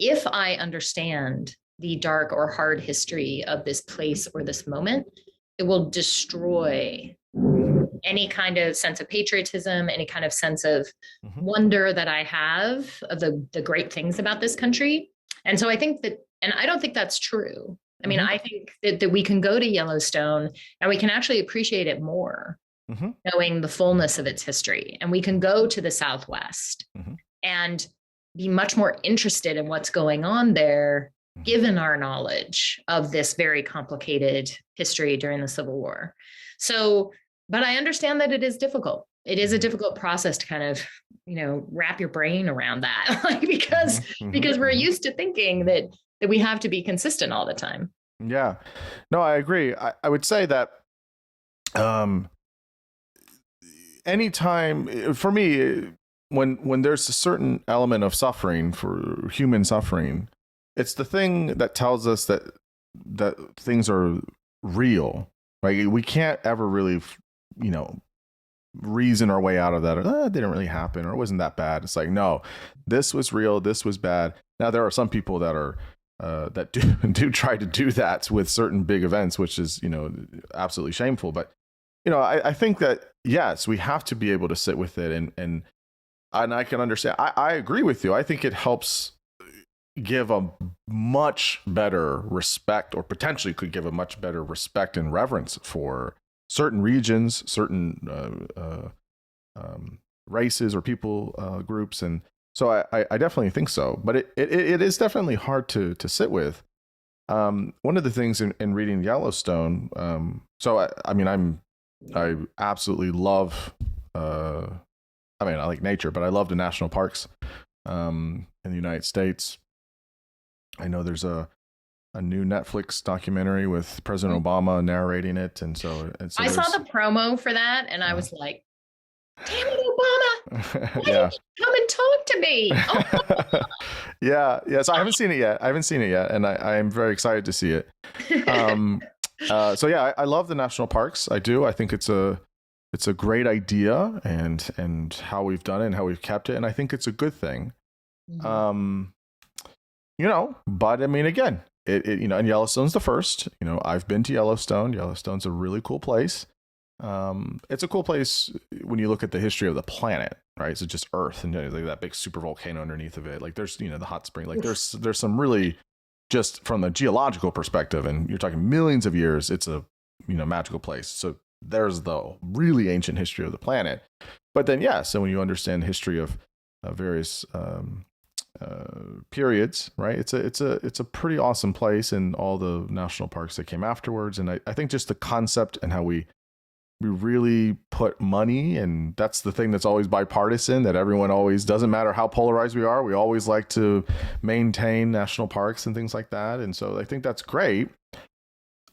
if I understand the dark or hard history of this place or this moment, it will destroy any kind of sense of patriotism, any kind of sense of wonder that I have of the great things about this country. And so I think that, and I don't think that's true. I think that we can go to Yellowstone and we can actually appreciate it more, knowing the fullness of its history. And we can go to the Southwest and be much more interested in what's going on there, given our knowledge of this very complicated history during the Civil War. So, but I understand that it is difficult. It is a difficult process to kind of, wrap your brain around that, because we're used to thinking that we have to be consistent all the time. Yeah, no, I agree. I would say that anytime, for me, when there's a certain element of suffering, for human suffering, it's the thing that tells us that things are real. Right? We can't ever really, reason our way out of that. Or, it didn't really happen, or it wasn't that bad. It's like, no, this was real. This was bad. Now there are some people that are that do try to do that with certain big events, which is, absolutely shameful. But I think that yes, we have to be able to sit with it, and I can understand. I agree with you. I think it helps give a much better respect, or potentially could give a much better respect and reverence for certain regions, certain races or people groups, and so I definitely think so. But it is definitely hard to sit with. One of the things in reading Yellowstone, I absolutely love. I like nature, but I love the national parks in the United States. I know there's a new Netflix documentary with President Obama narrating it, and so I saw the promo for that, and I was like, "Damn it, Obama! Why didn't you come and talk to me?" Oh. yeah. So I haven't seen it yet, and I am very excited to see it. So yeah, I love the national parks. I do. I think it's a great idea, and how we've done it and how we've kept it, and I think it's a good thing. Mm-hmm. But I mean, again, and Yellowstone's the first. I've been to Yellowstone. Yellowstone's a really cool place. It's a cool place when you look at the history of the planet, right? So just Earth, and like that big super volcano underneath of it. Like there's, the hot spring. Like there's some really, just from the geological perspective, and you're talking millions of years, it's a magical place. So there's the really ancient history of the planet. But then so when you understand the history of various periods, right? It's a pretty awesome place, and all the national parks that came afterwards. And I think just the concept and how we really put money, and that's the thing that's always bipartisan, that everyone always, doesn't matter how polarized we are, we always like to maintain national parks and things like that. And so I think that's great.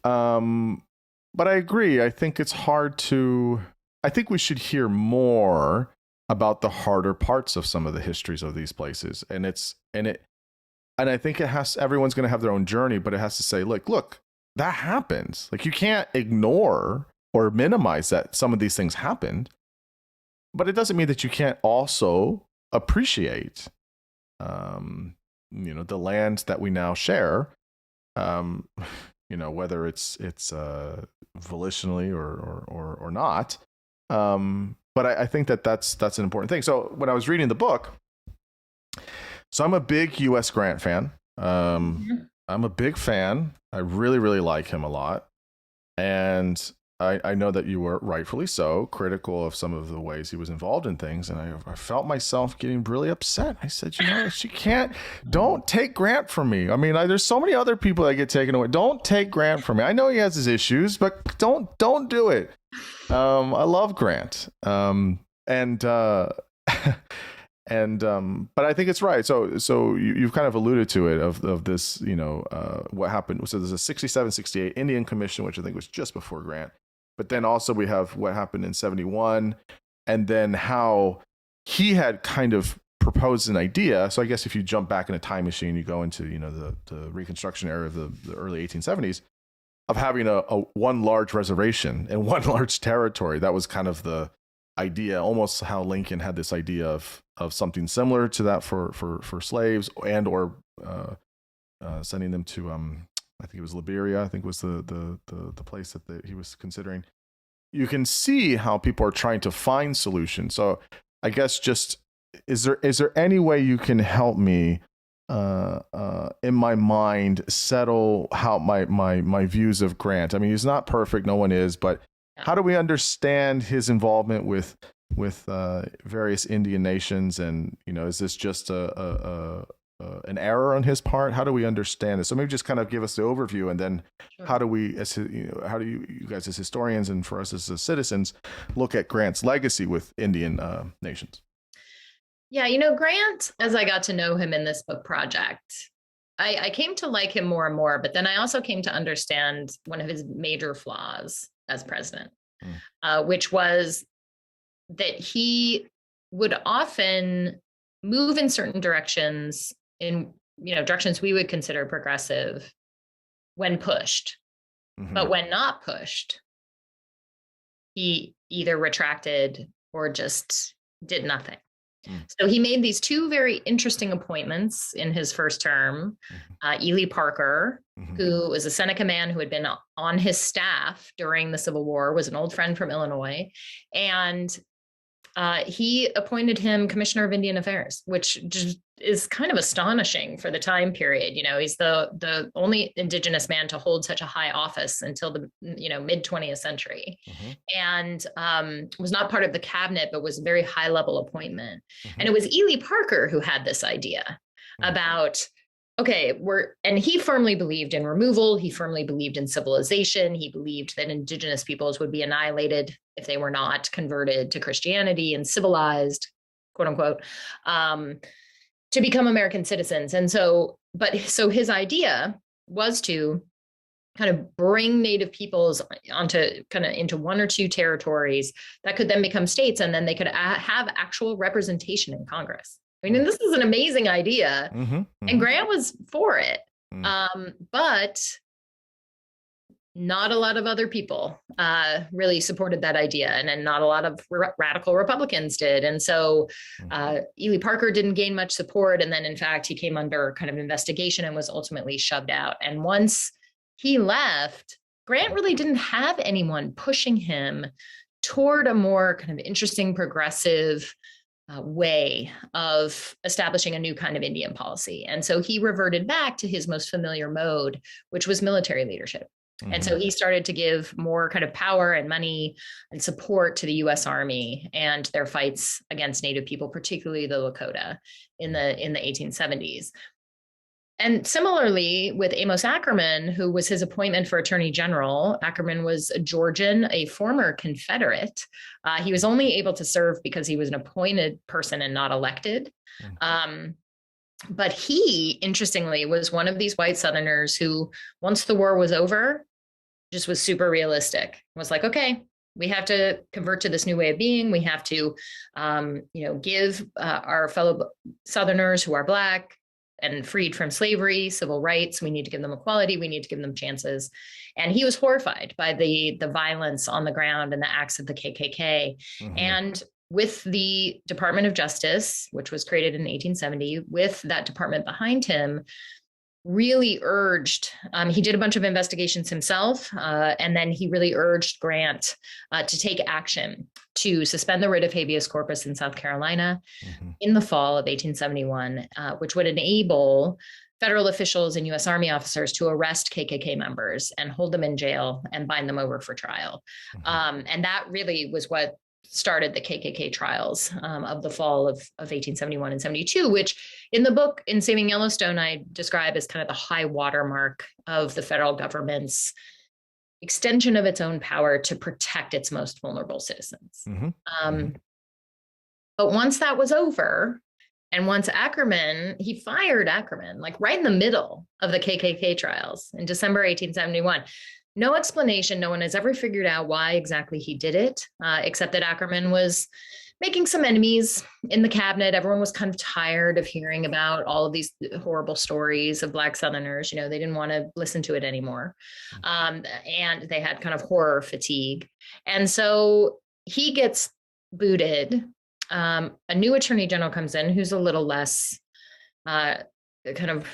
But I agree. I think it's hard I think we should hear more about the harder parts of some of the histories of these places. And I think everyone's going to have their own journey, but it has to say, look, that happens. Like, you can't ignore or minimize that some of these things happened, but it doesn't mean that you can't also appreciate, the land that we now share, whether it's volitionally or not. But I think that's an important thing. So when I was reading the book, so I'm a big U.S. Grant fan. I'm a big fan. I really, really like him a lot. And I know that you were rightfully so critical of some of the ways he was involved in things. And I felt myself getting really upset. I said, don't take Grant from me. I mean, there's so many other people that get taken away. Don't take Grant from me. I know he has his issues, but don't do it. I love Grant. But I think it's right. So you've kind of alluded to it of this, what happened. So there's a 67-68 Indian Commission, which I think was just before Grant. But then also we have what happened in 71, and then how he had kind of proposed an idea. So I guess if you jump back in a time machine, you go into, the Reconstruction era of the early 1870s, of having a one large reservation and one large territory. That was kind of the idea, almost how Lincoln had this idea of something similar to that for slaves, and or sending them to I think it was Liberia. I think was the place that he was considering. You can see how people are trying to find solutions. So I guess just is there any way you can help me in my mind settle how my views of Grant? I mean, he's not perfect, no one is, but how do we understand his involvement with various Indian nations? And is this just an error on his part? How do we understand it? So maybe just kind of give us the overview, and then how do we, how do you guys as historians, and for us as citizens, look at Grant's legacy with Indian nations? Yeah, Grant, as I got to know him in this book project, I came to like him more and more, but then I also came to understand one of his major flaws as president, which was that he would often move in certain directions, in directions we would consider progressive, when pushed, but when not pushed, he either retracted or just did nothing. So he made these two very interesting appointments in his first term. Ely Parker, who was a Seneca man who had been on his staff during the Civil War, was an old friend from Illinois. And he appointed him Commissioner of Indian Affairs, which just is kind of astonishing for the time period. You know, he's the only indigenous man to hold such a high office until the mid 20th century, and was not part of the cabinet, but was a very high level appointment. And it was Ely Parker who had this idea about, okay, and he firmly believed in removal. He firmly believed in civilization. He believed that indigenous peoples would be annihilated if they were not converted to Christianity and civilized, quote unquote, to become American citizens. And so his idea was to kind of bring Native peoples into one or two territories that could then become states, and then they could have actual representation in Congress. I mean, this is an amazing idea, and Grant was for it, but not a lot of other people really supported that idea, and then not a lot of radical Republicans did. And so Ely Parker didn't gain much support, and then in fact he came under kind of investigation and was ultimately shoved out. And once he left, Grant really didn't have anyone pushing him toward a more kind of interesting, progressive way of establishing a new kind of Indian policy. And so he reverted back to his most familiar mode, which was military leadership. And so he started to give more kind of power and money and support to the U.S. Army and their fights against Native people, particularly the Lakota in the 1870s. And similarly with Amos Ackerman, who was his appointment for Attorney General. Ackerman was a Georgian, a former Confederate. He was only able to serve because he was an appointed person and not elected. But he, interestingly, was one of these white Southerners who, once the war was over, just was super realistic. Was like, okay, we have to convert to this new way of being. We have to, give our fellow Southerners who are Black and freed from slavery, civil rights. We need to give them equality. We need to give them chances. And he was horrified by the violence on the ground and the acts of the KKK. And with the Department of Justice, which was created in 1870, with that department behind him, really urged, he did a bunch of investigations himself, and then he really urged Grant to take action to suspend the writ of habeas corpus in South Carolina in the fall of 1871, which would enable federal officials and U.S. Army officers to arrest KKK members and hold them in jail and bind them over for trial. And that really was what started the KKK trials of the fall of 1871 and 72, which in the book, In Saving Yellowstone, I describe as kind of the high watermark of the federal government's extension of its own power to protect its most vulnerable citizens. But once that was over, and once he fired Ackerman, like right in the middle of the KKK trials in December 1871. No explanation. No one has ever figured out why exactly he did it, except that Ackerman was making some enemies in the cabinet. Everyone was kind of tired of hearing about all of these horrible stories of Black Southerners. They didn't want to listen to it anymore. And they had kind of horror fatigue. And so he gets booted. A new attorney general comes in who's a little less kind of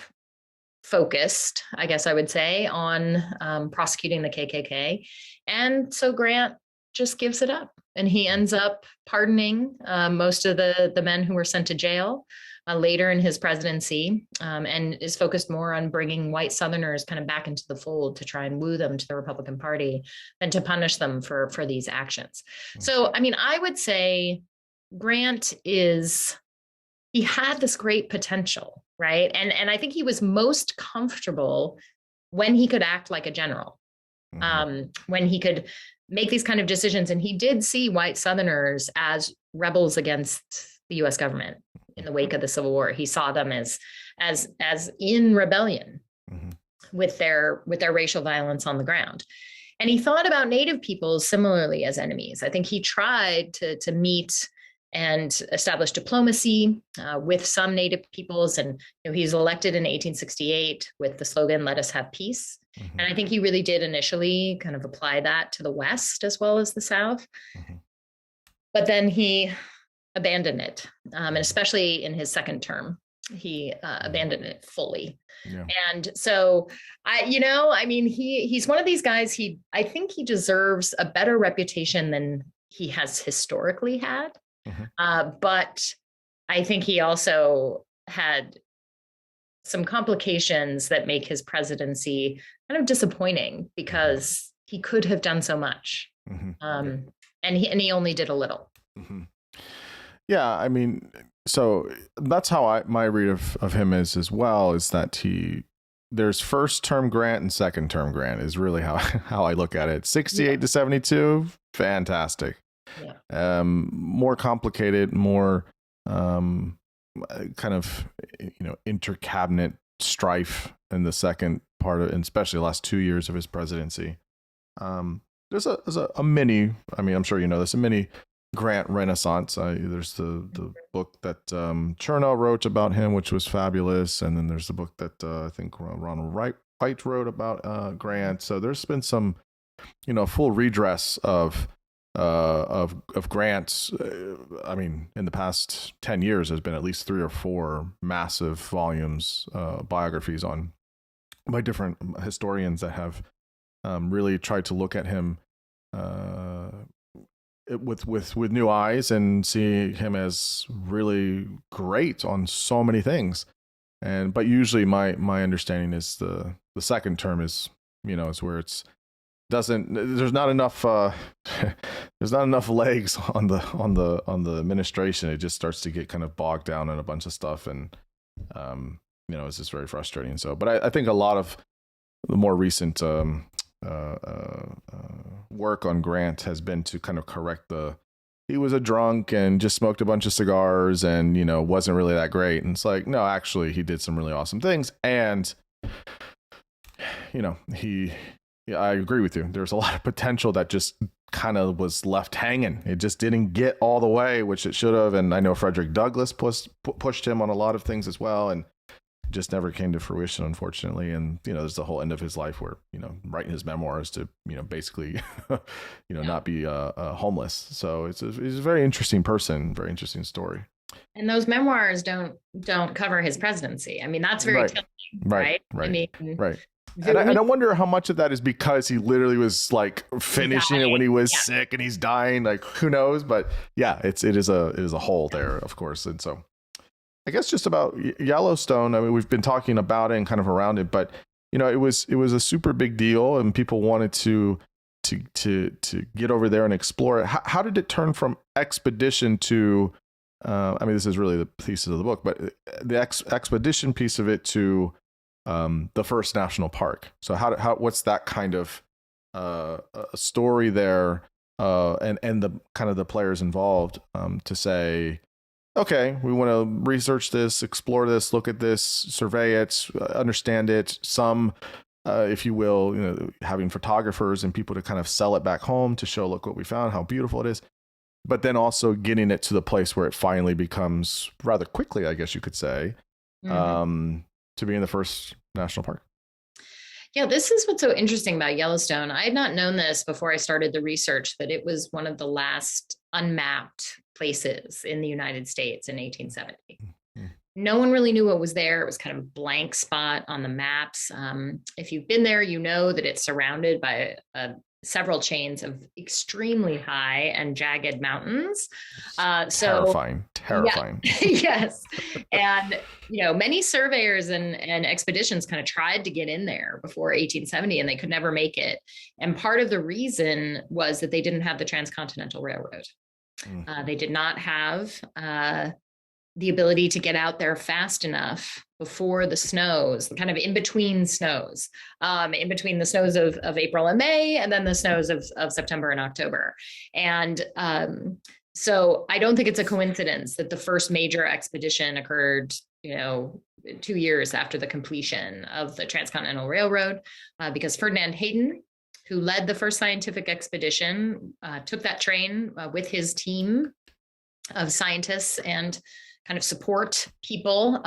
focused, I guess I would say, on prosecuting the KKK. And so Grant just gives it up, and he ends up pardoning most of the men who were sent to jail later in his presidency, and is focused more on bringing white Southerners kind of back into the fold to try and woo them to the Republican Party than to punish them for these actions. So, I mean, I would say Grant he had this great potential, right? And I think he was most comfortable when he could act like a general, when he could make these kind of decisions. And he did see white Southerners as rebels against the U.S. government in the wake of the Civil War. He saw them as in rebellion with their racial violence on the ground. And he thought about Native peoples similarly as enemies. I think he tried to meet and establish diplomacy with some Native peoples. And he's elected in 1868 with the slogan, "Let us have peace." Mhm. And I think he really did initially kind of apply that to the West as well as the South. Mhm. But then he abandoned it. And especially in his second term, he abandoned it fully. Yeah. And so I mean, he's one of these guys, I think he deserves a better reputation than he has historically had. Mhm. But I think he also had some complications that make his presidency kind of disappointing because he could have done so much. Mhm. And he only did a little. Mhm. Yeah, I mean, so that's how my read of him is as well, is that there's first term Grant and second term Grant is really how how I look at it. 68 to 72, fantastic. Yeah. More complicated, more kind of intercabinet strife in the second part of, and especially the last 2 years of his presidency. There's a mini, I mean, I'm sure you know this, a mini Grant Renaissance. There's the book that Chernow wrote about him, which was fabulous, and then there's the book that I think Ronald White wrote about Grant. So there's been some, full redress of Grant's. I mean, in the past 10 years, there's been at least 3 or 4 massive volumes, biographies by different historians that have really tried to look at him with new eyes and see him as really great on so many things. But usually my understanding is the second term is is where there's not enough there's not enough legs on the administration. It just starts to get kind of bogged down in a bunch of stuff, and it's just very frustrating. So, but I think a lot of the more recent work on Grant has been to kind of correct he was a drunk and just smoked a bunch of cigars and wasn't really that great. And it's like, no, actually he did some really awesome things. And I agree with you. There's a lot of potential that just kind of was left hanging. It just didn't get all the way, which it should have. And I know Frederick Douglass pushed him on a lot of things as well, and just never came to fruition, unfortunately. And there's the whole end of his life where writing his memoirs to basically not be homeless. So he's a very interesting person, very interesting story. And those memoirs don't cover his presidency. I mean, that's very telling, right? I mean, right. And I wonder how much of that is because he literally was like finishing it when he was sick and he's dying. Like, who knows? But yeah, it is a hole there, of course. And so I guess just about Yellowstone. I mean, we've been talking about it and kind of around it, but it was a super big deal, and people wanted to get over there and explore it. How did it turn from expedition to? I mean, this is really the thesis of the book, but the expedition piece of it to the first national park. So what's that kind of story there, and the kind of the players involved to say, okay, we want to research this, explore this, look at this, survey it, understand it. Some, if you will, having photographers and people to kind of sell it back home to show, look what we found, how beautiful it is. But then also getting it to the place where it finally becomes, rather quickly, I guess you could say, to be in the first national park. Yeah, this is what's so interesting about Yellowstone. I had not known this before I started the research, that it was one of the last unmapped places in the United States in 1870. Mm-hmm. No one really knew what was there. It was kind of a blank spot on the maps. If you've been there, you know that it's surrounded by several chains of extremely high and jagged mountains. Terrifying. Yeah. Yes. And, many surveyors and expeditions kind of tried to get in there before 1870, and they could never make it. And part of the reason was that they didn't have the Transcontinental Railroad. They did not have the ability to get out there fast enough before the snows, kind of in between snows, in between the snows of April and May, and then the snows of September and October. And so I don't think it's a coincidence that the first major expedition occurred, 2 years after the completion of the Transcontinental Railroad, because Ferdinand Hayden, who led the first scientific expedition, took that train with his team of scientists and kind of support people.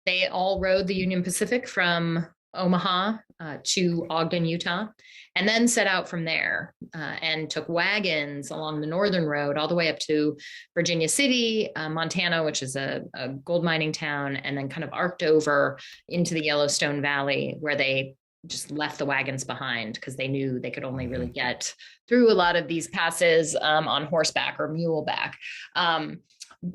They all rode the Union Pacific from Omaha to Ogden, Utah, and then set out from there and took wagons along the northern road all the way up to Virginia City, Montana, which is a gold mining town, and then kind of arced over into the Yellowstone Valley, where they just left the wagons behind because they knew they could only really get through a lot of these passes on horseback or muleback.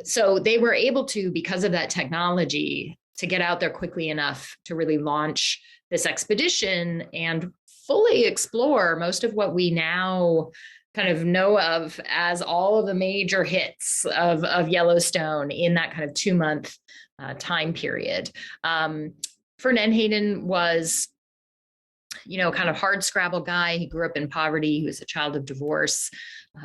So they were able to, because of that technology, to get out there quickly enough to really launch this expedition and fully explore most of what we now kind of know of as all of the major hits of Yellowstone in that kind of 2-month time period. Ferdinand Hayden was, kind of hard scrabble guy. He grew up in poverty. He was a child of divorce.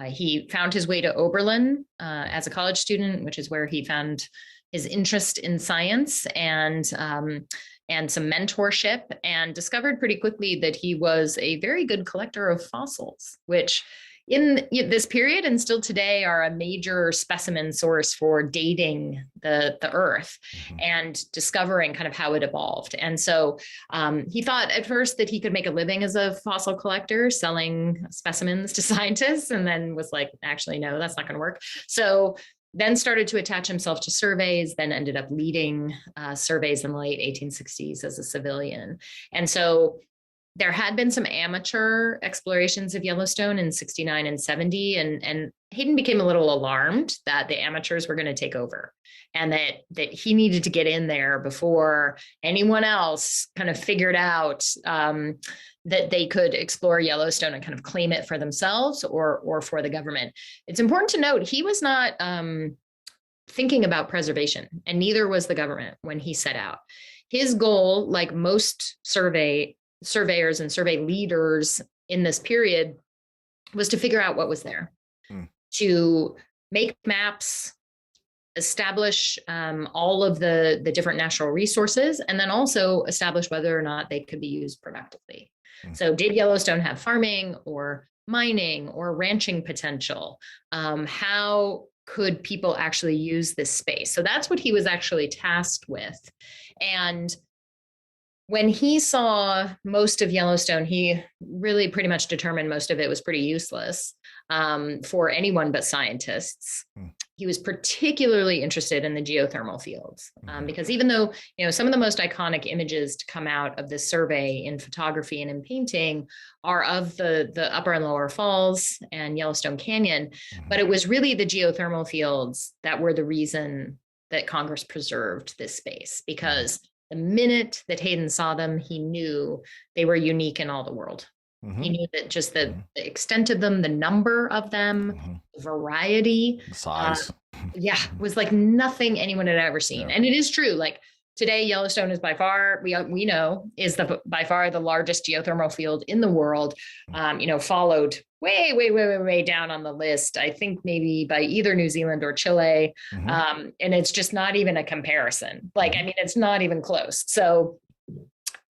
He found his way to Oberlin as a college student, which is where he found his interest in science and some mentorship, and discovered pretty quickly that he was a very good collector of fossils, which in this period and still today are a major specimen source for dating the earth and discovering kind of how it evolved. And so he thought at first that he could make a living as a fossil collector, selling specimens to scientists, and then was like, actually, no, that's not going to work. So then started to attach himself to surveys, then ended up leading surveys in the late 1860s as a civilian. And so there had been some amateur explorations of Yellowstone in 69 and 70, and Hayden became a little alarmed that the amateurs were going to take over, and that he needed to get in there before anyone else kind of figured out that they could explore Yellowstone and kind of claim it for themselves or for the government. It's important to note he was not thinking about preservation, and neither was the government when he set out. His goal, like most surveyors and survey leaders in this period, was to figure out what was there, to make maps, establish all of the different natural resources, and then also establish whether or not they could be used productively. So did Yellowstone have farming or mining or ranching potential? How could people actually use this space? So that's what he was actually tasked with. And when he saw most of Yellowstone, he really pretty much determined most of it was pretty useless for anyone but scientists. He was particularly interested in the geothermal fields because even though, some of the most iconic images to come out of this survey in photography and in painting are of the upper and lower falls and Yellowstone Canyon, but it was really the geothermal fields that were the reason that Congress preserved this space, because the minute that Hayden saw them, he knew they were unique in all the world. He knew that just the extent of them, the number of them, the variety, the size, was like nothing anyone had ever seen. And it is true. Like today, Yellowstone is by far, we know, is by far the largest geothermal field in the world. Followed way down on the list, I think maybe by either New Zealand or Chile. And it's just not even a comparison. It's not even close. So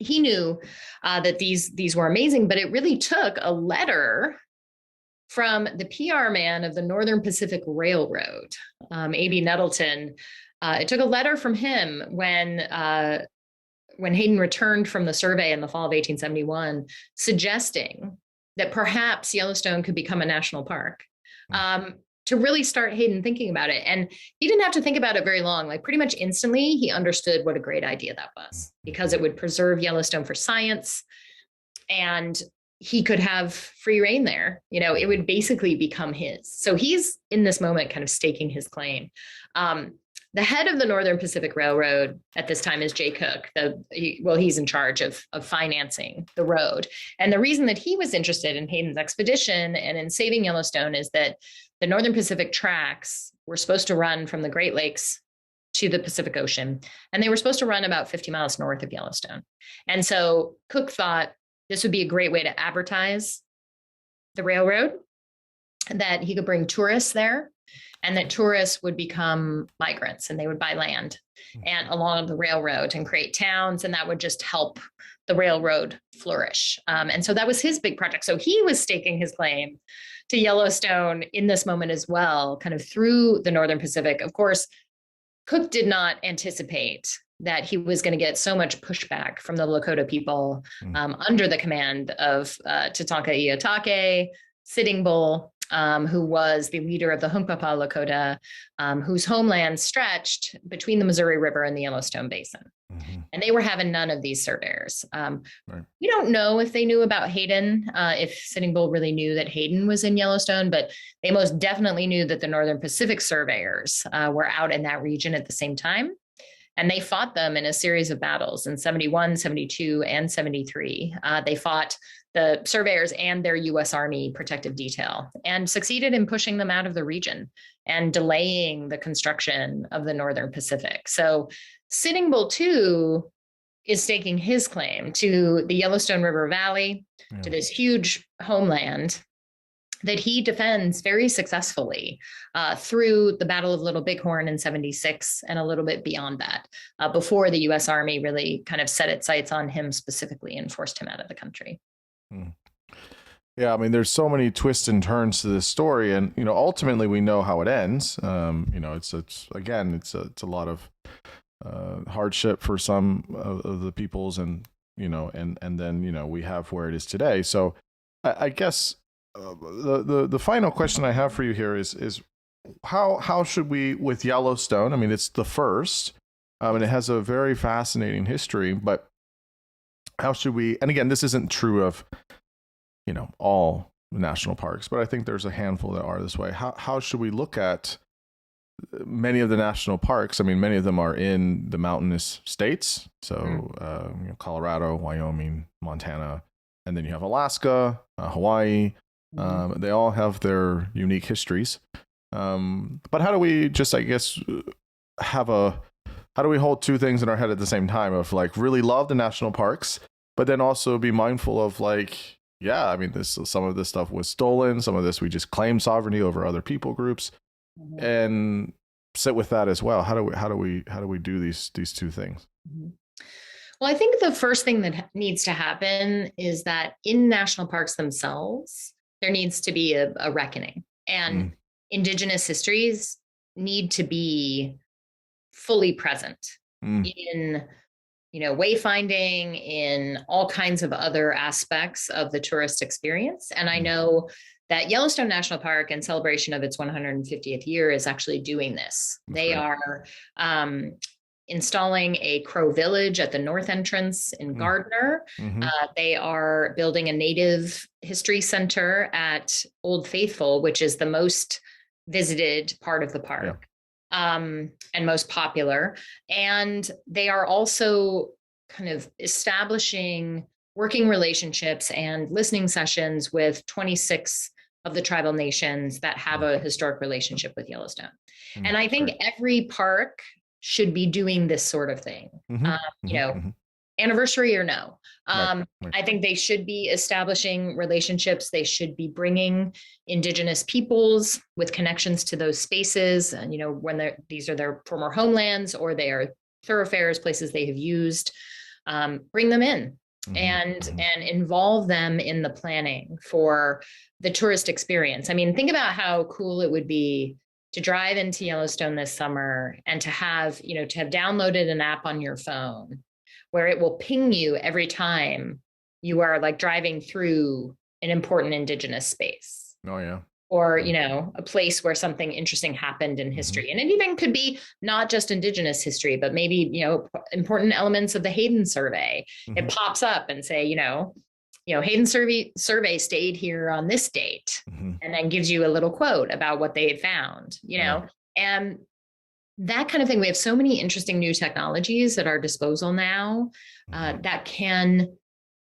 he knew that these were amazing, but it really took a letter from the PR man of the Northern Pacific Railroad, A.B. Nettleton. It took a letter from him when Hayden returned from the survey in the fall of 1871, suggesting that perhaps Yellowstone could become a national park, to really start Hayden thinking about it. And he didn't have to think about it very long. Like pretty much instantly, he understood what a great idea that was, because it would preserve Yellowstone for science, and he could have free reign there. It would basically become his. So he's in this moment kind of staking his claim. The head of the Northern Pacific Railroad at this time is Jay Cook. He's in charge of financing the road. And the reason that he was interested in Hayden's expedition and in saving Yellowstone is that the Northern Pacific tracks were supposed to run from the Great Lakes to the Pacific Ocean, and they were supposed to run about 50 miles north of Yellowstone. And so Cook thought this would be a great way to advertise the railroad, that he could bring tourists there, and that tourists would become migrants and they would buy land and along the railroad and create towns, and that would just help the railroad flourish. And so that was his big project. So he was staking his claim to Yellowstone in this moment as well, kind of through the Northern Pacific. Of course, Cook did not anticipate that he was going to get so much pushback from the Lakota people under the command of Tatanka Iyatake, Sitting Bull, who was the leader of the Hunkpapa Lakota, whose homeland stretched between the Missouri River and the Yellowstone Basin. And they were having none of these surveyors. We don't know if they knew about Hayden, if Sitting Bull really knew that Hayden was in Yellowstone, but they most definitely knew that the Northern Pacific surveyors were out in that region at the same time. And they fought them in a series of battles in 71, 72, and 73. They fought the surveyors and their U.S. Army protective detail and succeeded in pushing them out of the region and delaying the construction of the Northern Pacific. So Sitting Bull, too, is staking his claim to the Yellowstone River Valley, to this huge homeland that he defends very successfully through the Battle of Little Bighorn in 76 and a little bit beyond that, before the U.S. Army really kind of set its sights on him specifically and forced him out of the country. Yeah, I mean, there's so many twists and turns to this story, and ultimately we know how it ends. It's a lot of hardship for some of the peoples, and then we have where it is today. So I guess the final question I have for you here is how should we, with Yellowstone? I mean, it's the first, and it has a very fascinating history, but how should we? And again, this isn't true of all national parks, but I think there's a handful that are this way. How should we look at many of the national parks? I mean, many of them are in the mountainous states, so Colorado, Wyoming, Montana, and then you have Alaska, Hawaii. They all have their unique histories. But how do we just, I guess, how do we hold two things in our head at the same time of like really love the national parks, but then also be mindful of like, I mean, some of this stuff was stolen, some of this we just claim sovereignty over other people groups, and sit with that as well. How do we do these two things? Well, I think the first thing that needs to happen is that in national parks themselves, there needs to be a reckoning, and Indigenous histories need to be fully present in wayfinding, in all kinds of other aspects of the tourist experience. And I know that Yellowstone National Park, in celebration of its 150th year, is actually doing this. They are installing a Crow Village at the north entrance in Gardner. They are building a Native History Center at Old Faithful, which is the most visited part of the park. And most popular. And they are also kind of establishing working relationships and listening sessions with 26 of the tribal nations that have a historic relationship with Yellowstone. And I think every park should be doing this sort of thing, anniversary or no. I think they should be establishing relationships. They should be bringing Indigenous peoples with connections to those spaces. And, when these are their former homelands or they are thoroughfares, places they have used, bring them in and involve them in the planning for the tourist experience. I mean, think about how cool it would be to drive into Yellowstone this summer and to have downloaded an app on your phone where it will ping you every time you are like driving through an important Indigenous space. Oh, yeah. Or, a place where something interesting happened in history. And it even could be not just Indigenous history, but maybe, important elements of the Hayden survey. It pops up and say, Hayden survey stayed here on this date, and then gives you a little quote about what they had found, and that kind of thing. We have so many interesting new technologies at our disposal now that can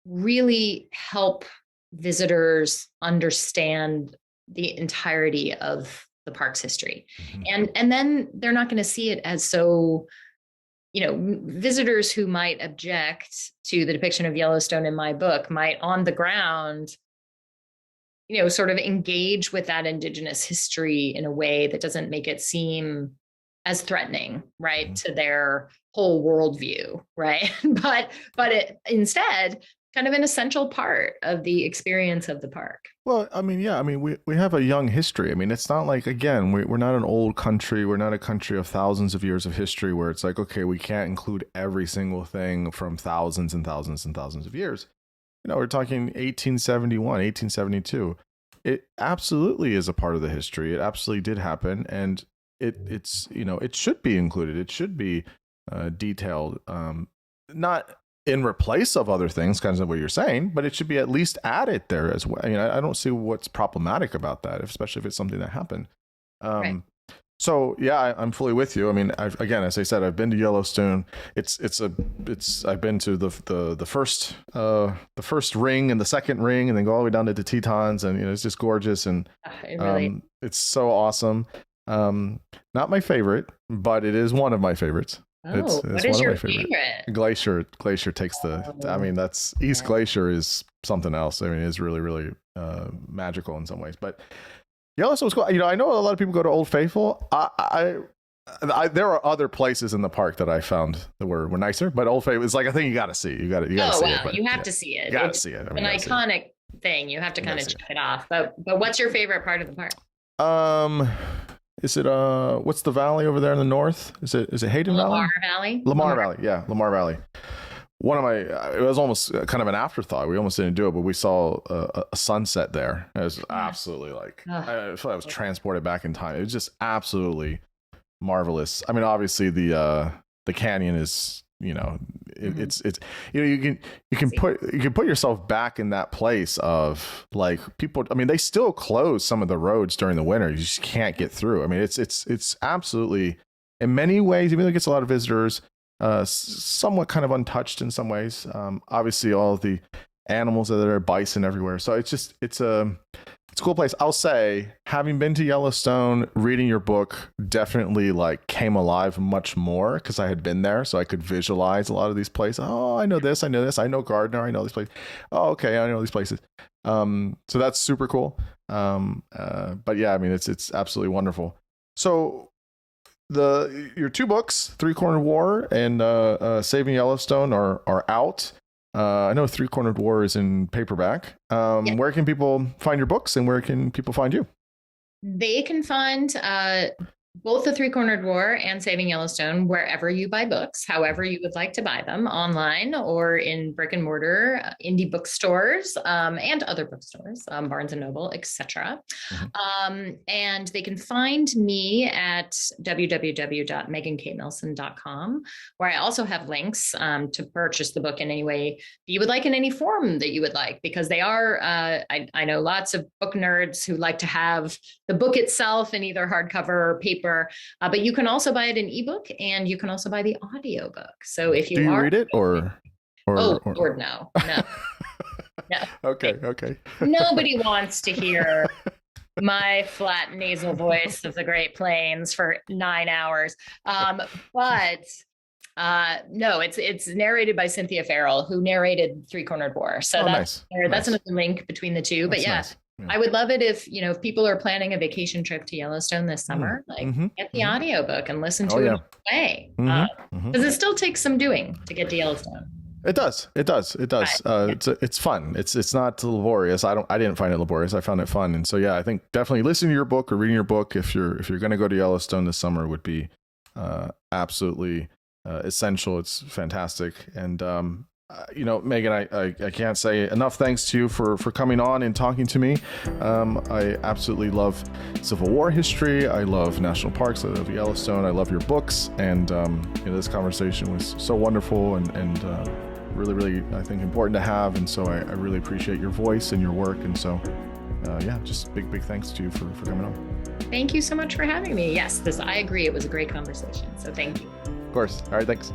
really help visitors understand the entirety of the park's history. And then they're not going to see it as so, visitors who might object to the depiction of Yellowstone in my book might on the ground, sort of engage with that Indigenous history in a way that doesn't make it seem as threatening, right, to their whole worldview, right? But instead, kind of an essential part of the experience of the park. Well, I mean, yeah, I mean, we have a young history. I mean, it's not like, again, we're not an old country. We're not a country of thousands of years of history where it's like, okay, we can't include every single thing from thousands and thousands and thousands of years. You know, we're talking 1871, 1872. It absolutely is a part of the history. It absolutely did happen. And it's, you know, it should be included. It should be detailed, not in replace of other things, kind of what you're saying, but it should be at least added there as well. I mean, I don't see what's problematic about that, especially if it's something that happened. Right. So yeah, I'm fully with you. I mean, again, as I said, I've been to Yellowstone. I've been to the first ring and the second ring, and then go all the way down to the Tetons, and you know, it's just gorgeous, and it's so awesome. Not my favorite, but it is one of my favorites. It's what is your favorite? Glacier takes I mean, that's East Glacier is something else. I mean, it's really, really magical in some ways. But Yellowstone was cool. You know, I know a lot of people go to Old Faithful. There are other places in the park that I found that were nicer, but Old Faithful is like a thing you got to see. You got to see it. But, you have to see it. You got to see it. I mean, an iconic thing. You have to kind of check it off. But what's your favorite part of the park? Is it what's the valley over there in the north? Is it Hayden Valley? Lamar Valley. Yeah, Lamar Valley. It was almost kind of an afterthought. We almost didn't do it, but we saw a sunset there. It was absolutely like, I feel like I was transported back in time. It was just absolutely marvelous. I mean, obviously the canyon is, you know, it's you know, you can put yourself back in that place of like people. I mean, they still close some of the roads during the winter. You just can't get through. I mean, it's absolutely, in many ways, even though it gets a lot of visitors, somewhat kind of untouched in some ways. Obviously all of the animals that are bison everywhere. So it's a cool place. I'll say, having been to Yellowstone, reading your book definitely like came alive much more because I had been there, so I could visualize a lot of these places. Oh, I know this. I know Gardner. I know these places. Oh, okay, I know these places. So that's super cool. But yeah, I mean, it's absolutely wonderful. So your two books, Three Cornered War and Saving Yellowstone, are out. I know Three Cornered War is in paperback. Where can people find your books, and where can people find you? They can find both the Three Cornered War and Saving Yellowstone wherever you buy books, however you would like to buy them, online or in brick and mortar indie bookstores and other bookstores, Barnes and Noble, etc. And they can find me at www.megankatelson.com, where I also have links to purchase the book in any way that you would like, in any form that you would like, because they are, I know lots of book nerds who like to have the book itself in either hardcover or paper. But you can also buy it in ebook, and you can also buy the audiobook. So if you read it or Lord, no. Okay. Nobody wants to hear my flat nasal voice of the Great Plains for 9 hours. But no, it's narrated by Cynthia Farrell, who narrated Three Cornered War. So that's another link between the two. But yeah. I would love it if people are planning a vacation trip to Yellowstone this summer, get the audiobook and listen to it on the way. Because it still takes some doing to get to Yellowstone. It does. It's fun. It's not laborious. I didn't find it laborious. I found it fun. And so, yeah, I think definitely listening to your book or reading your book, if you're going to go to Yellowstone this summer, would be absolutely essential. It's fantastic. And, Megan, I can't say enough thanks to you for coming on and talking to me. I absolutely love Civil War history. I love national parks. I love Yellowstone. I love your books. And this conversation was so wonderful and really, really, I think, important to have. And so I really appreciate your voice and your work. And so, just big thanks to you for coming on. Thank you so much for having me. Yes, I agree. It was a great conversation. So thank you. Of course. All right. Thanks.